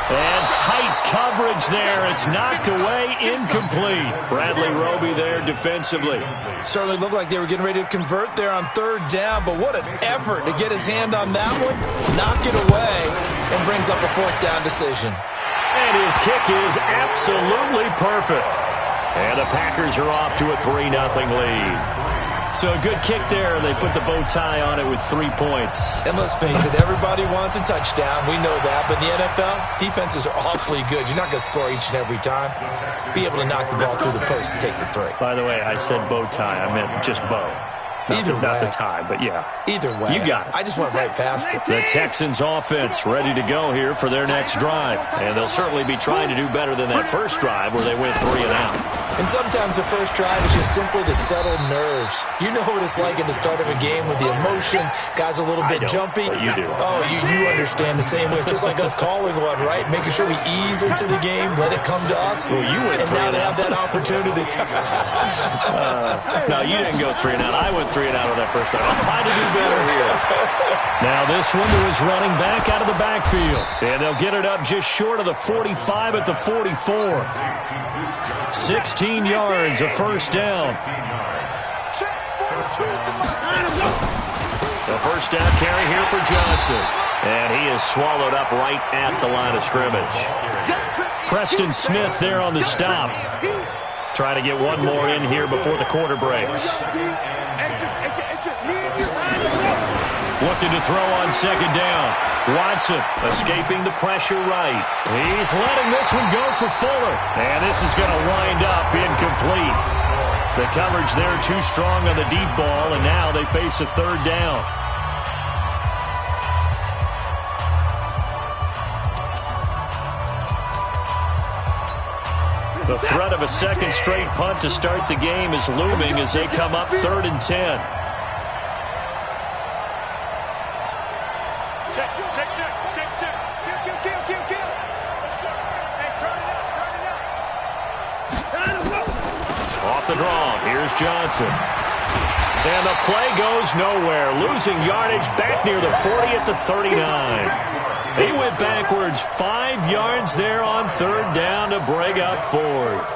And tight coverage there. It's knocked away, incomplete. Bradley Roby there defensively. Certainly looked like they were getting ready to convert there on third down, but what an effort to get his hand on that one, knock it away, and brings up a fourth down decision. And his kick is absolutely perfect. And the Packers are off to a 3-0 lead. So a good kick there. They put the bow tie on it with 3 points. And let's face it, everybody wants a touchdown. We know that. But in the NFL, defenses are awfully good. You're not going to score each and every time. Be able to knock the ball through the post and take the 3. By the way, I said bow tie. I meant just bow. Not the tie, but yeah. Either way. You got it. I just went right past it. The Texans offense ready to go here for their next drive. And they'll certainly be trying to do better than that first drive where they went 3 and out. And sometimes the first drive is just simply to settle nerves. You know what it's like at the start of a game with the emotion. Guys a little bit jumpy. But you do. Oh, you understand the same way. It's just like us calling one, right? Making sure we ease into the game, let it come to us. Well, you went and now they have that opportunity. No, you didn't go 3 and out. I went 3 and out on that first drive. I'm trying to do better here. Now this one to his running back out of the backfield. And they'll get it up just short of the 45 at the 44. 16 yards, a first down. The first down carry here for Johnson. And he is swallowed up right at the line of scrimmage. Preston Smith there on the stop. Try to get one more in here before the quarter breaks. Looking to throw on second down. Watson escaping the pressure right. He's letting this one go for Fuller. And this is going to wind up incomplete. The coverage there too strong on the deep ball, and now they face a third down. The threat of a second straight punt to start the game is looming as they come up 3rd and 10. Off the draw, here's Johnson. And the play goes nowhere, losing yardage back near the 40 at the 39. He went backwards 5 yards there on third down to bring up fourth.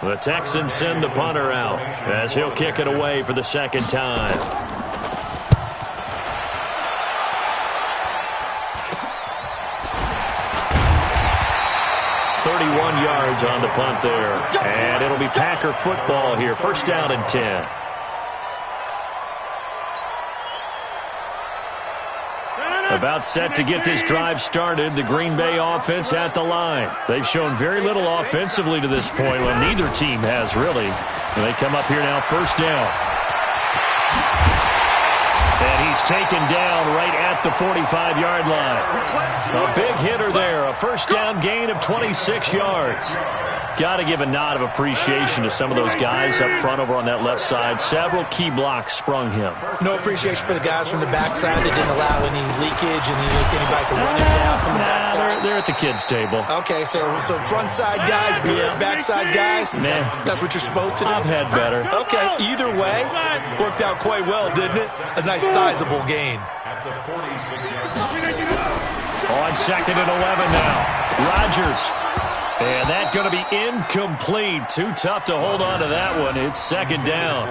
The Texans send the punter out as he'll kick it away for the second time. Yards on the punt there. And it'll be Packer football here. First down and 10. About set to get this drive started. The Green Bay offense at the line. They've shown very little offensively to this point. Well, neither team has really. And they come up here now, first down. And he's taken down right at the 45-yard line. A big hitter there. A first down gain of 26 yards. Got to give a nod of appreciation to some of those guys up front over on that left side. Several key blocks sprung him. No appreciation for the guys from the backside that didn't allow any leakage and anybody could run it down from the backside. They're at the kids' table. Okay, so front side guys good, backside guys, that's what you're supposed to do? I've had better. Okay, either way, worked out quite well, didn't it? A nice sizable gain. On second and 11 now. Rodgers. And that's going to be incomplete. Too tough to hold on to that one. It's second down.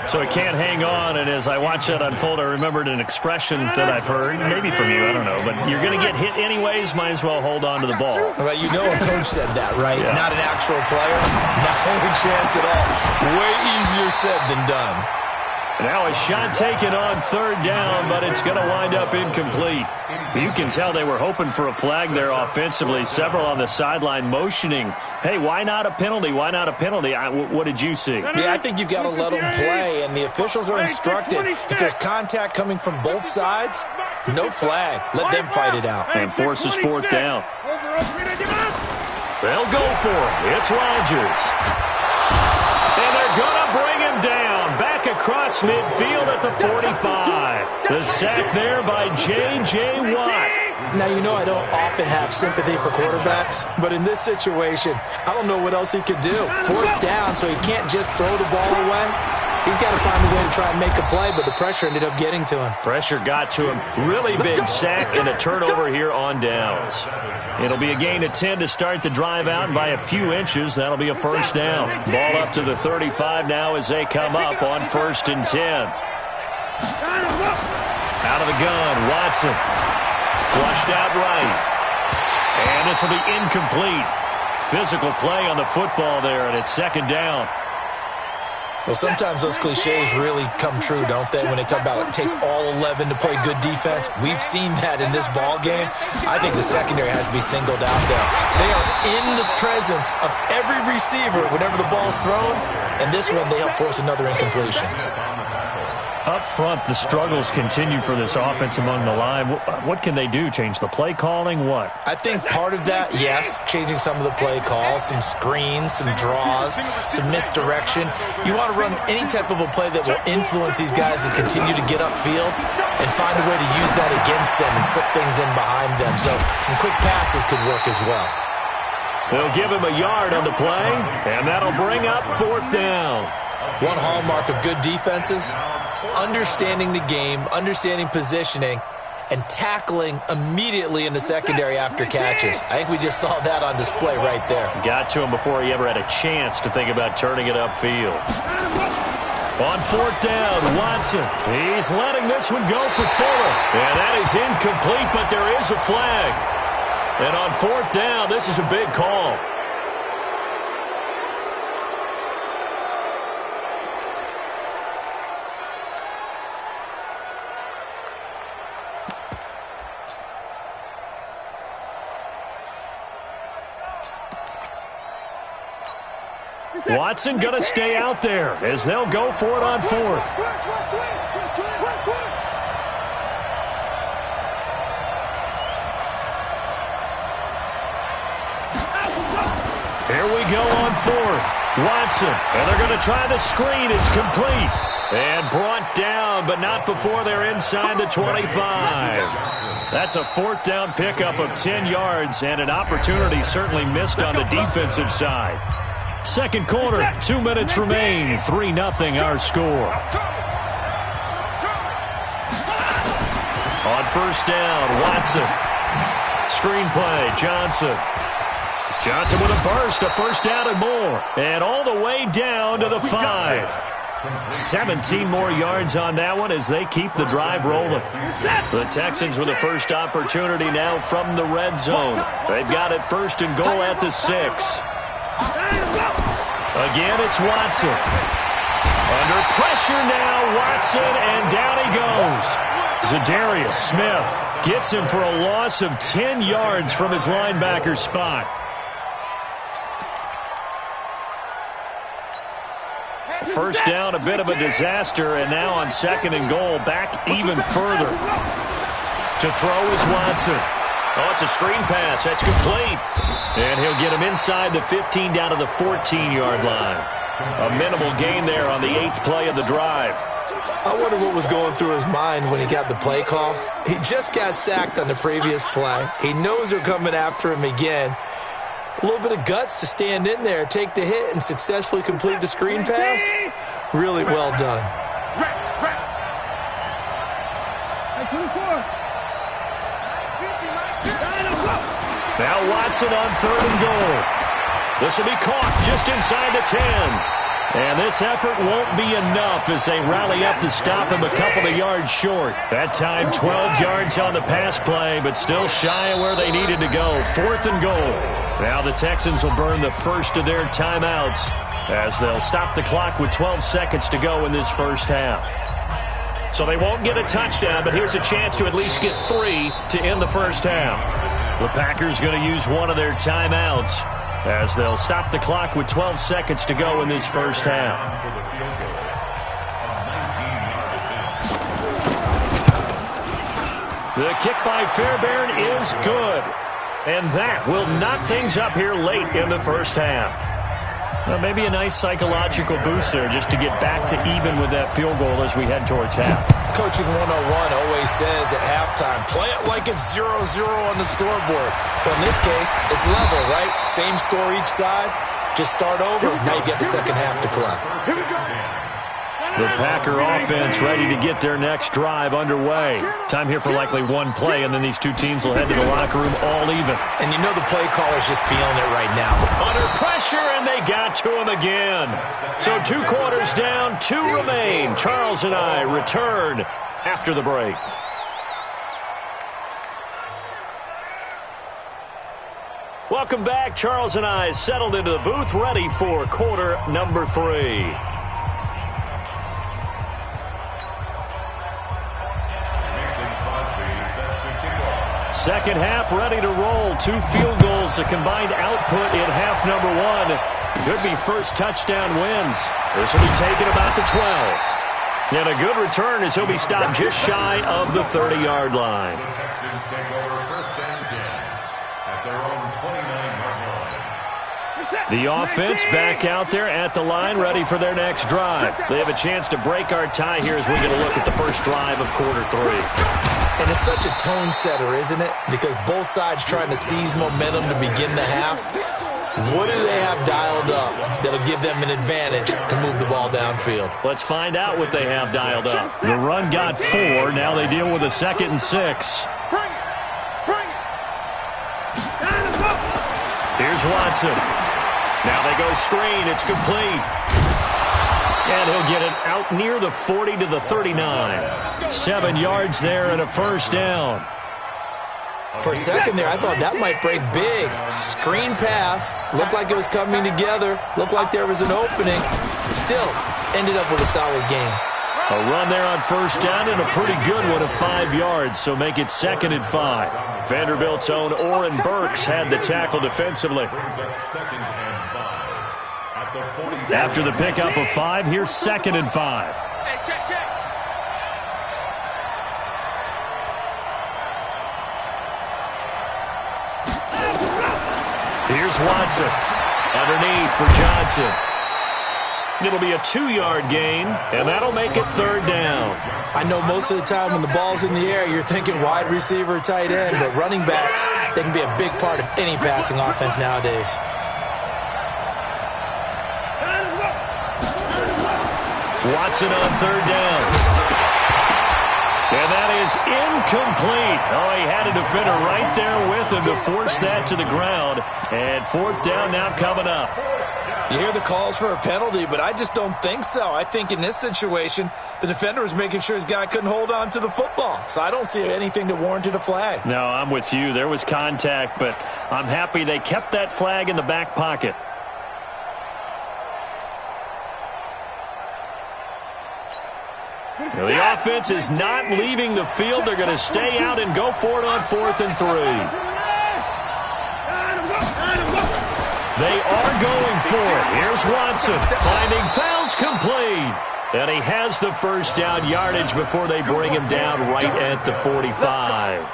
So he can't hang on. And as I watch that unfold, I remembered an expression that I've heard, maybe from you, I don't know. But you're going to get hit anyways, might as well hold on to the ball. Well, you know a coach said that, right? Yeah. Not an actual player. Not any chance at all. Way easier said than done. Now a shot taken on third down, but it's going to wind up incomplete. You can tell they were hoping for a flag there offensively. Several on the sideline motioning, hey, why not a penalty? Why not a penalty? What did you see? Yeah, I think you've got to let them play, and the officials are instructed. If there's contact coming from both sides, no flag. Let them fight it out. And forces fourth down. They'll go for it. It's Rodgers. And they're going to bring him down. Back across midfield at the 45. The sack there by J.J. Watt. Now, you know I don't often have sympathy for quarterbacks, but in this situation, I don't know what else he could do. Fourth down, so he can't just throw the ball away. He's got to find a way to try and make a play, but the pressure ended up getting to him. Pressure got to him. Really big sack and a turnover here on downs. It'll be a gain of 10 to start the drive out, and by a few inches, that'll be a first down. Ball up to the 35 now as they come up on first and 10. Out of the gun, Watson. Flushed out right. And this will be incomplete. Physical play on the football there, and it's second down. Well, sometimes those cliches really come true, don't they? When they talk about it takes all 11 to play good defense. We've seen that in this ball game. I think the secondary has to be singled out, though. They are in the presence of every receiver whenever the ball's thrown, and this one they help force another incompletion. Up front, the struggles continue for this offense among the line. What can they do? Change the play calling? What? I think part of that, yes, changing some of the play calls, some screens, some draws, some misdirection. You want to run any type of a play that will influence these guys and continue to get upfield and find a way to use that against them and slip things in behind them. So some quick passes could work as well. They'll give him a yard on the play, and that'll bring up fourth down. One hallmark of good defenses is understanding the game, understanding positioning, and tackling immediately in the secondary after catches. I think we just saw that on display right there. Got to him before he ever had a chance to think about turning it upfield. On fourth down, Watson. He's letting this one go for Fuller. And that is incomplete, but there is a flag. And on fourth down, this is a big call. Watson going to stay out there as they'll go for it on fourth. Here we go on fourth. Watson, and they're going to try the screen. It's complete. And brought down, but not before they're inside the 25. That's a fourth down pickup of 10 yards and an opportunity certainly missed on the defensive side. Second quarter, 2 minutes remain. 3-0 our score. On first down, Watson. Screen play, Johnson. Johnson with a burst, a first down and more. And all the way down to the 5. 17 more yards on that one as they keep the drive rolling. The Texans with the first opportunity now from the red zone. They've got it first and goal at the 6. Again, it's Watson. Under pressure now, Watson, and down he goes. Zadarius Smith gets him for a loss of 10 yards from his linebacker spot. First down, a bit of a disaster, and now on second and goal, back even further. To throw is Watson. Oh, it's a screen pass. That's complete. And he'll get him inside the 15 down to the 14-yard line. A minimal gain there on the 8th play of the drive. I wonder what was going through his mind when he got the play call. He just got sacked on the previous play. He knows they're coming after him again. A little bit of guts to stand in there, take the hit, and successfully complete the screen pass. Really well done. Now Watson on third and goal. This will be caught just inside the 10. And this effort won't be enough as they rally up to stop him a couple of yards short. That time 12 yards on the pass play, but still shy of where they needed to go. Fourth and goal. Now the Texans will burn the first of their timeouts as they'll stop the clock with 12 seconds to go in this first half. So they won't get a touchdown, but here's a chance to at least get 3 to end the first half. The Packers going to use one of their timeouts as they'll stop the clock with 12 seconds to go in this first half. The kick by Fairbairn is good. And that will knock things up here late in the first half. Well, maybe a nice psychological boost there just to get back to even with that field goal as we head towards half. Coaching 101 always says at halftime, play it like it's 0-0 on the scoreboard. Well, in this case, it's level, right? Same score each side. Just start over. Now you get the second half to play. Here we go. The Packer offense ready to get their next drive underway. Time here for likely one play, and then these two teams will head to the locker room all even. And you know the play caller's just feeling it right now. Under pressure, and they got to him again. So 2 quarters down, 2 remain. Charles and I return after the break. Welcome back. Charles and I settled into the booth, ready for quarter number 3. Second half ready to roll. 2 field goals, a combined output in half number 1. Could be first touchdown wins. This will be taken about the 12. And a good return as he'll be stopped just shy of the 30-yard line. The Texans take over first and 10 at their own 29-yard line. The offense back out there at the line, ready for their next drive. They have a chance to break our tie here as we get a look at the first drive of quarter 3. And it's such a tone setter, isn't it? Because both sides trying to seize momentum to begin the half. What do they have dialed up that'll give them an advantage to move the ball downfield? Let's find out what they have dialed up. The run got 4. Now they deal with a 2nd and 6. Here's Watson. Now they go screen. It's complete. And he'll get it out near the 40 to the 39. 7 yards there and a first down. For a second there, I thought that might break big. Screen pass. Looked like it was coming together. Looked like there was an opening. Still, ended up with a solid game. A run there on first down and a pretty good one of 5 yards, so make it 2nd and 5. Vanderbilt's own Oren Burks had the tackle defensively. After the pickup of 5, here's 2nd and 5. Hey, check. Here's Watson. Underneath for Johnson. It'll be a 2-yard gain, and that'll make it 3rd down. I know most of the time when the ball's in the air, you're thinking wide receiver, tight end, but running backs, they can be a big part of any passing offense nowadays. Watson on third down. And that is incomplete. Oh, he had a defender right there with him to force that to the ground. And fourth down now coming up. You hear the calls for a penalty, but I just don't think so. I think in this situation, the defender was making sure his guy couldn't hold on to the football. So I don't see anything to warrant a flag. No, I'm with you. There was contact, but I'm happy they kept that flag in the back pocket. Now, the offense is not leaving the field. They're going to stay out and go for it on 4th and 3. They are going for it. Here's Watson finding fouls complete. And he has the first down yardage before they bring him down right at the 45.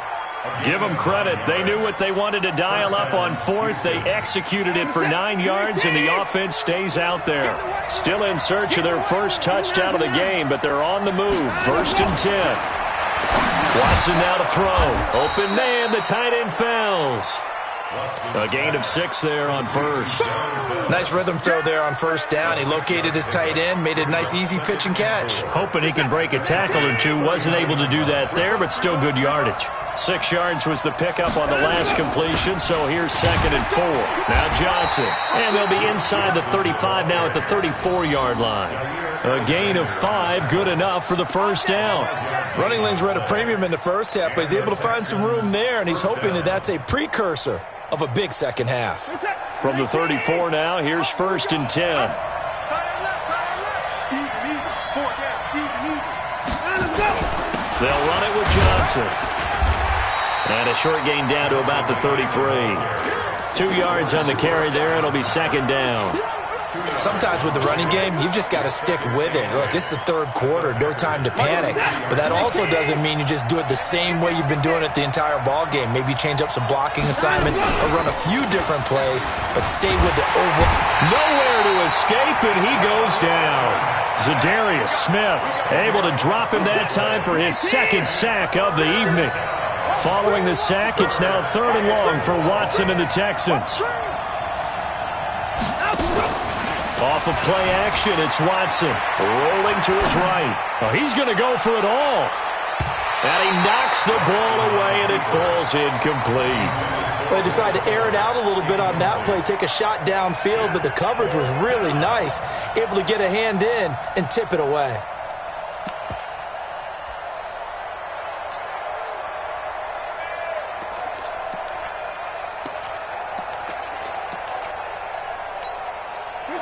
Give them credit. They knew what they wanted to dial up on 4th. They executed it for 9 yards, and the offense stays out there. Still in search of their first touchdown of the game, but they're on the move. 1st and 10. Watson now to throw. Open man, the tight end fouls. A gain of 6 there on 1st. Nice rhythm throw there on 1st down. He located his tight end, made it a nice easy pitch and catch. Hoping he can break a tackle or two. Wasn't able to do that there, but still good yardage. 6 yards was the pickup on the last completion, so here's 2nd and 4. Now Johnson, and they'll be inside the 35 now at the 34-yard line. A gain of 5, good enough for the first down. Running lanes were at a premium in the first half, but he's able to find some room there, and he's hoping that that's a precursor of a big second half. From the 34 now, here's 1st and 10. They'll run it with Johnson. And a short gain down to about the 33. 2 yards on the carry there. It'll be 2nd down. Sometimes with the running game, you've just got to stick with it. Look, it's the 3rd quarter, no time to panic. But that also doesn't mean you just do it the same way you've been doing it the entire ball game. Maybe change up some blocking assignments or run a few different plays, but stay with the overall. Nowhere to escape, and he goes down. Zadarius Smith able to drop him that time for his 2nd sack of the evening. Following the sack, it's now 3rd and long for Watson and the Texans. Off of play action, it's Watson rolling to his right. Oh, he's going to go for it all. And he knocks the ball away, and it falls incomplete. Well, they decided to air it out a little bit on that play, take a shot downfield, but the coverage was really nice, able to get a hand in and tip it away.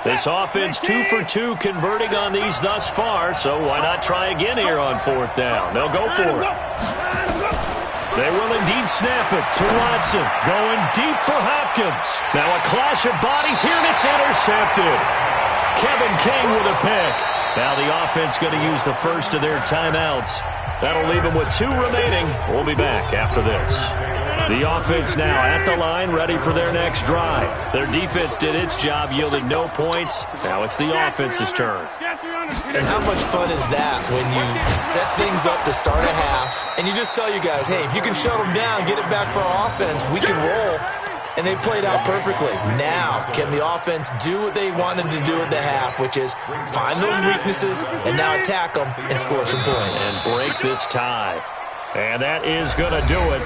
This offense 2 for 2 converting on these thus far, so why not try again here on 4th down? They'll go for it. They will indeed snap it to Watson, going deep for Hopkins. Now a clash of bodies here, and it's intercepted. Kevin King with a pick. Now the offense going to use the first of their timeouts. That'll leave them with 2 remaining. We'll be back after this. The offense now at the line, ready for their next drive. Their defense did its job, yielded no points. Now it's the offense's turn. And how much fun is that when you set things up to start a half, and you just tell you guys, hey, if you can shut them down, get it back for our offense, we can roll. And they played out perfectly. Now, can the offense do what they wanted to do at the half, which is find those weaknesses and now attack them and score some points. And break this tie. And that is going to do it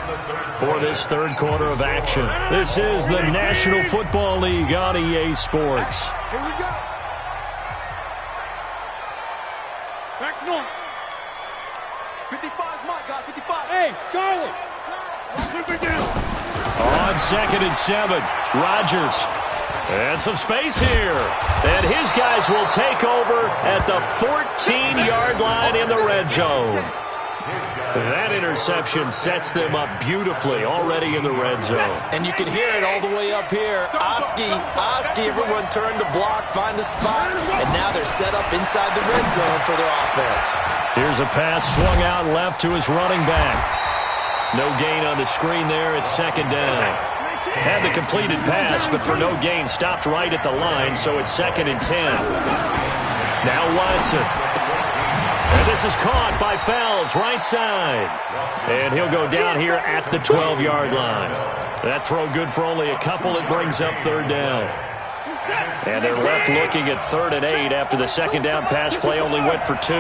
for this 3rd quarter of action. This is the National Football League on EA Sports. Here we go. Back north. 55 Mike, got 55. Hey, Charlie. Flip it down. On 2nd and 7, Rodgers. And some space here. And his guys will take over at the 14-yard line in the red zone. That interception sets them up beautifully already in the red zone. And you can hear it all the way up here. Oski, everyone turned to block, find a spot, and now they're set up inside the red zone for their offense. Here's a pass swung out left to his running back. No gain on the screen there. It's 2nd down. Had the completed pass, but for no gain, stopped right at the line, so it's 2nd and 10. Now Watson. And this is caught by Fells, right side. And he'll go down here at the 12-yard line. That throw good for only a couple. It brings up 3rd down. And they're left looking at 3rd and 8 after the second down pass play only went for 2.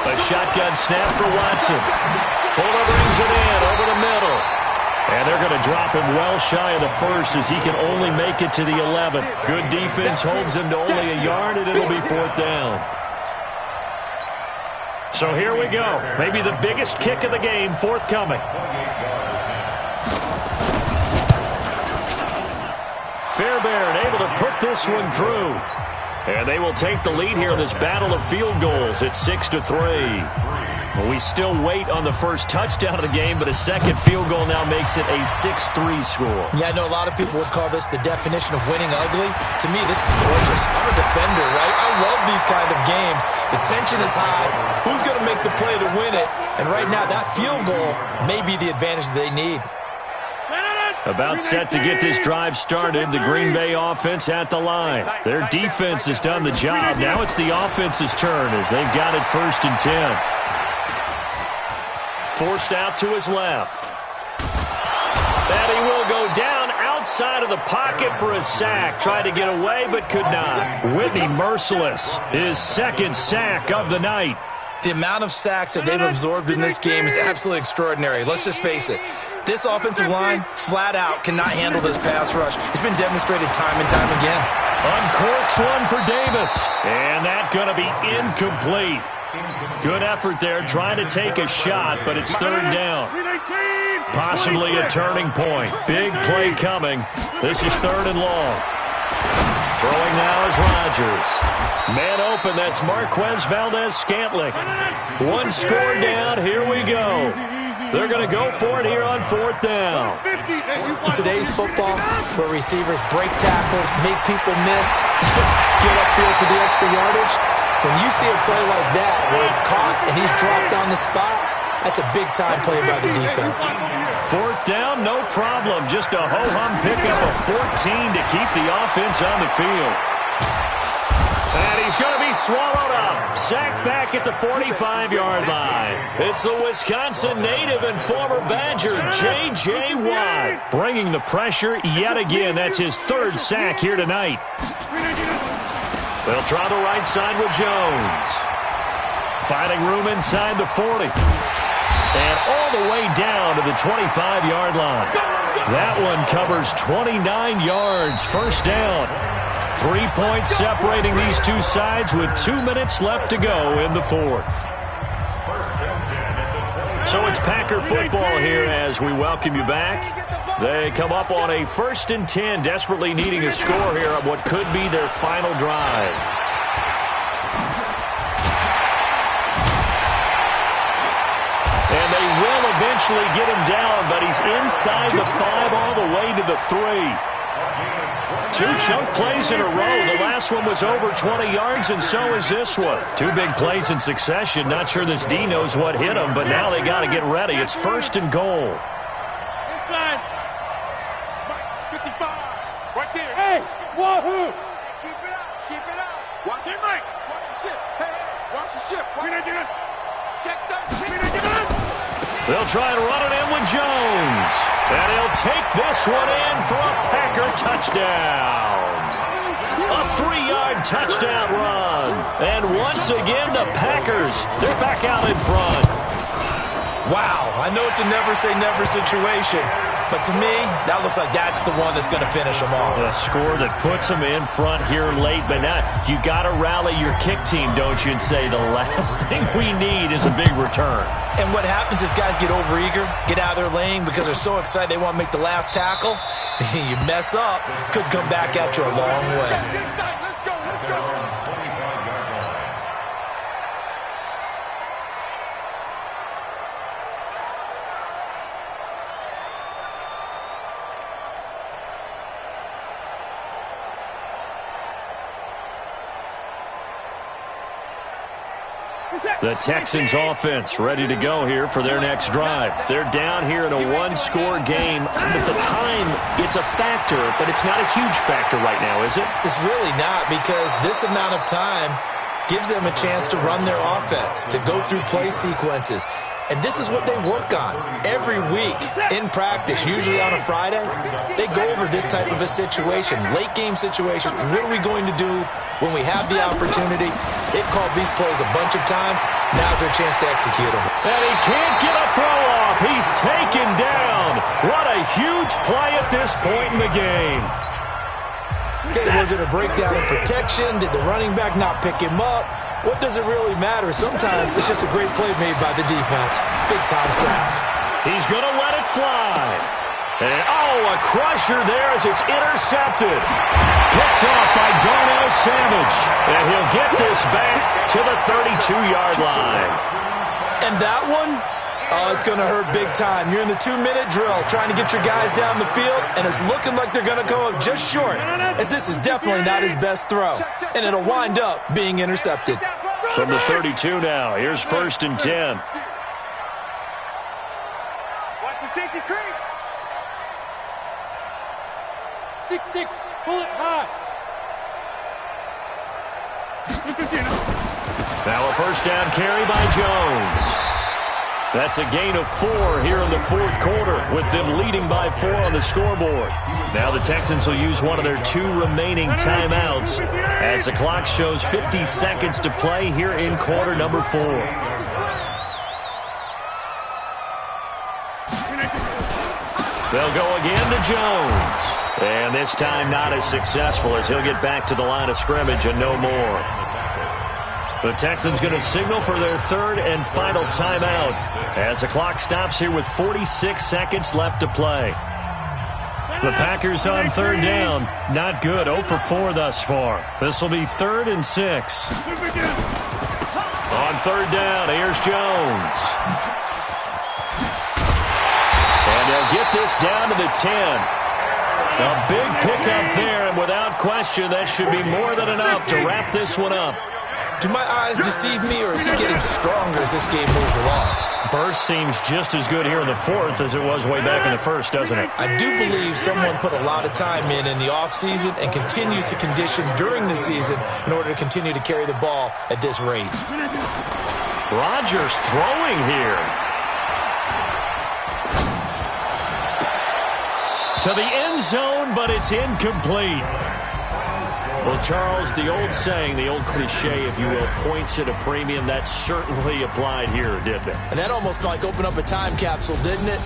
A shotgun snap for Watson. Fuller brings it in over the middle. And they're going to drop him well shy of the first as he can only make it to the 11. Good defense holds him to only a yard, and it'll be 4th down. So here we go. Maybe the biggest kick of the game forthcoming. Fairbairn able to put this one through. And they will take the lead here in this battle of field goals at 6-3. We still wait on the first touchdown of the game, but a second field goal now makes it a 6-3 score. Yeah, I know a lot of people would call this the definition of winning ugly. To me, this is gorgeous. I'm a defender, right? I love these kind of games. The tension is high. Who's going to make the play to win it? And right now, that field goal may be the advantage that they need. About set to get this drive started, the Green Bay offense at the line. Their defense has done the job. Now it's the offense's turn as they've got it 1st and 10. Forced out to his left. And he will go down outside of the pocket for a sack. Tried to get away but could not. Whitney Merciless, his 2nd sack of the night. The amount of sacks that they've absorbed in this game is absolutely extraordinary. Let's just face it. This offensive line, flat out, cannot handle this pass rush. It's been demonstrated time and time again. Uncorks one for Davis. And that's going to be incomplete. Good effort there, trying to take a shot, but it's 3rd down. Possibly a turning point. Big play coming. This is 3rd and long. Throwing now is Rodgers. Man open, that's Marquez Valdez-Scantling. 1 score down, here we go. They're going to go for it here on 4th down. In today's football, where receivers break tackles, make people miss, get upfield for the extra yardage, when you see a play like that where it's caught and he's dropped on the spot, that's a big-time play by the defense. 4th down, no problem. Just a ho-hum pickup of 14 to keep the offense on the field. And he's going to be swallowed up. Sacked back at the 45-yard line. It's the Wisconsin native and former Badger, J.J. Watt, bringing the pressure yet again. That's his 3rd sack here tonight. They'll try the right side with Jones. Finding room inside the 40. And all the way down to the 25-yard line. That one covers 29 yards. 1st down. 3 points separating these two sides with 2 minutes left to go in the 4th. So it's Packer football here as we welcome you back. They come up on a 1st and 10, desperately needing a score here on what could be their final drive. And they will eventually get him down, but he's inside the 5 all the way to the 3. 2 chunk plays in a row. The last one was over 20 yards, and so is this one. 2 big plays in succession. Not sure this D knows what hit him, but now they got to get ready. It's 1st and goal. Inside. 55. Right there. Hey, wahoo. Keep it up. Keep it up. Watch it, Mike. Watch the ship. Hey, watch the ship. Check that. They'll try and run it in with Jones. And he'll take this one in for a Packer touchdown. A 3-yard touchdown run. And once again, the Packers, they're back out in front. Wow, I know it's a never-say-never situation, but to me, that looks like that's the one that's going to finish them off. A score that puts them in front here late, but now you got to rally your kick team, don't you, and say the last thing we need is a big return. And what happens is guys get overeager, get out of their lane because they're so excited they want to make the last tackle. You mess up, could come back at you a long way. Let's go. The Texans offense ready to go here for their next drive. They're down here in a 1-score game. At the time, it's a factor, but it's not a huge factor right now, is it? It's really not, because this amount of time gives them a chance to run their offense, to go through play sequences. And this is what they work on every week in practice, usually on a Friday. They go over this type of a situation, late game situation. What are we going to do when we have the opportunity? They've called these plays a bunch of times. Now's their chance to execute them. And he can't get a throw off. He's taken down. What a huge play at this point in the game. Okay, was it a breakdown in protection? Did the running back not pick him up? What does it really matter? Sometimes it's just a great play made by the defense. Big-time sack. He's going to let it fly. And, a crusher there as it's intercepted. Picked off by Darnell Savage. And he'll get this back to the 32-yard line. And that one, it's going to hurt big time. You're in the 2-minute drill trying to get your guys down the field, and it's looking like they're going to come up just short, as this is definitely not his best throw. And it'll wind up being intercepted. From the 32 now, here's 1st and 10. Watch the safety creep. 6-6, pull it high. Now a 1st down carry by Jones. That's a gain of 4 here in the 4th quarter, with them leading by 4 on the scoreboard. Now the Texans will use one of their 2 remaining timeouts as the clock shows 50 seconds to play here in quarter number 4. They'll go again to Jones. And this time not as successful, as he'll get back to the line of scrimmage and no more. The Texans going to signal for their 3rd and final timeout as the clock stops here with 46 seconds left to play. The Packers on 3rd down. Not good. 0 for 4 thus far. This will be 3rd and 6. On 3rd down, here's Jones. And they'll get this down to the 10. A big pickup there, and without question, that should be more than enough to wrap this one up. Do my eyes deceive me, or is he getting stronger as this game moves along? Burst seems just as good here in the 4th as it was way back in the 1st, doesn't it? I do believe someone put a lot of time in the offseason and continues to condition during the season in order to continue to carry the ball at this rate. Rodgers throwing here. To the end zone, but it's incomplete. Well, Charles, the old saying, the old cliche, if you will, points at a premium, that certainly applied here, didn't it? And that almost like opened up a time capsule, didn't it?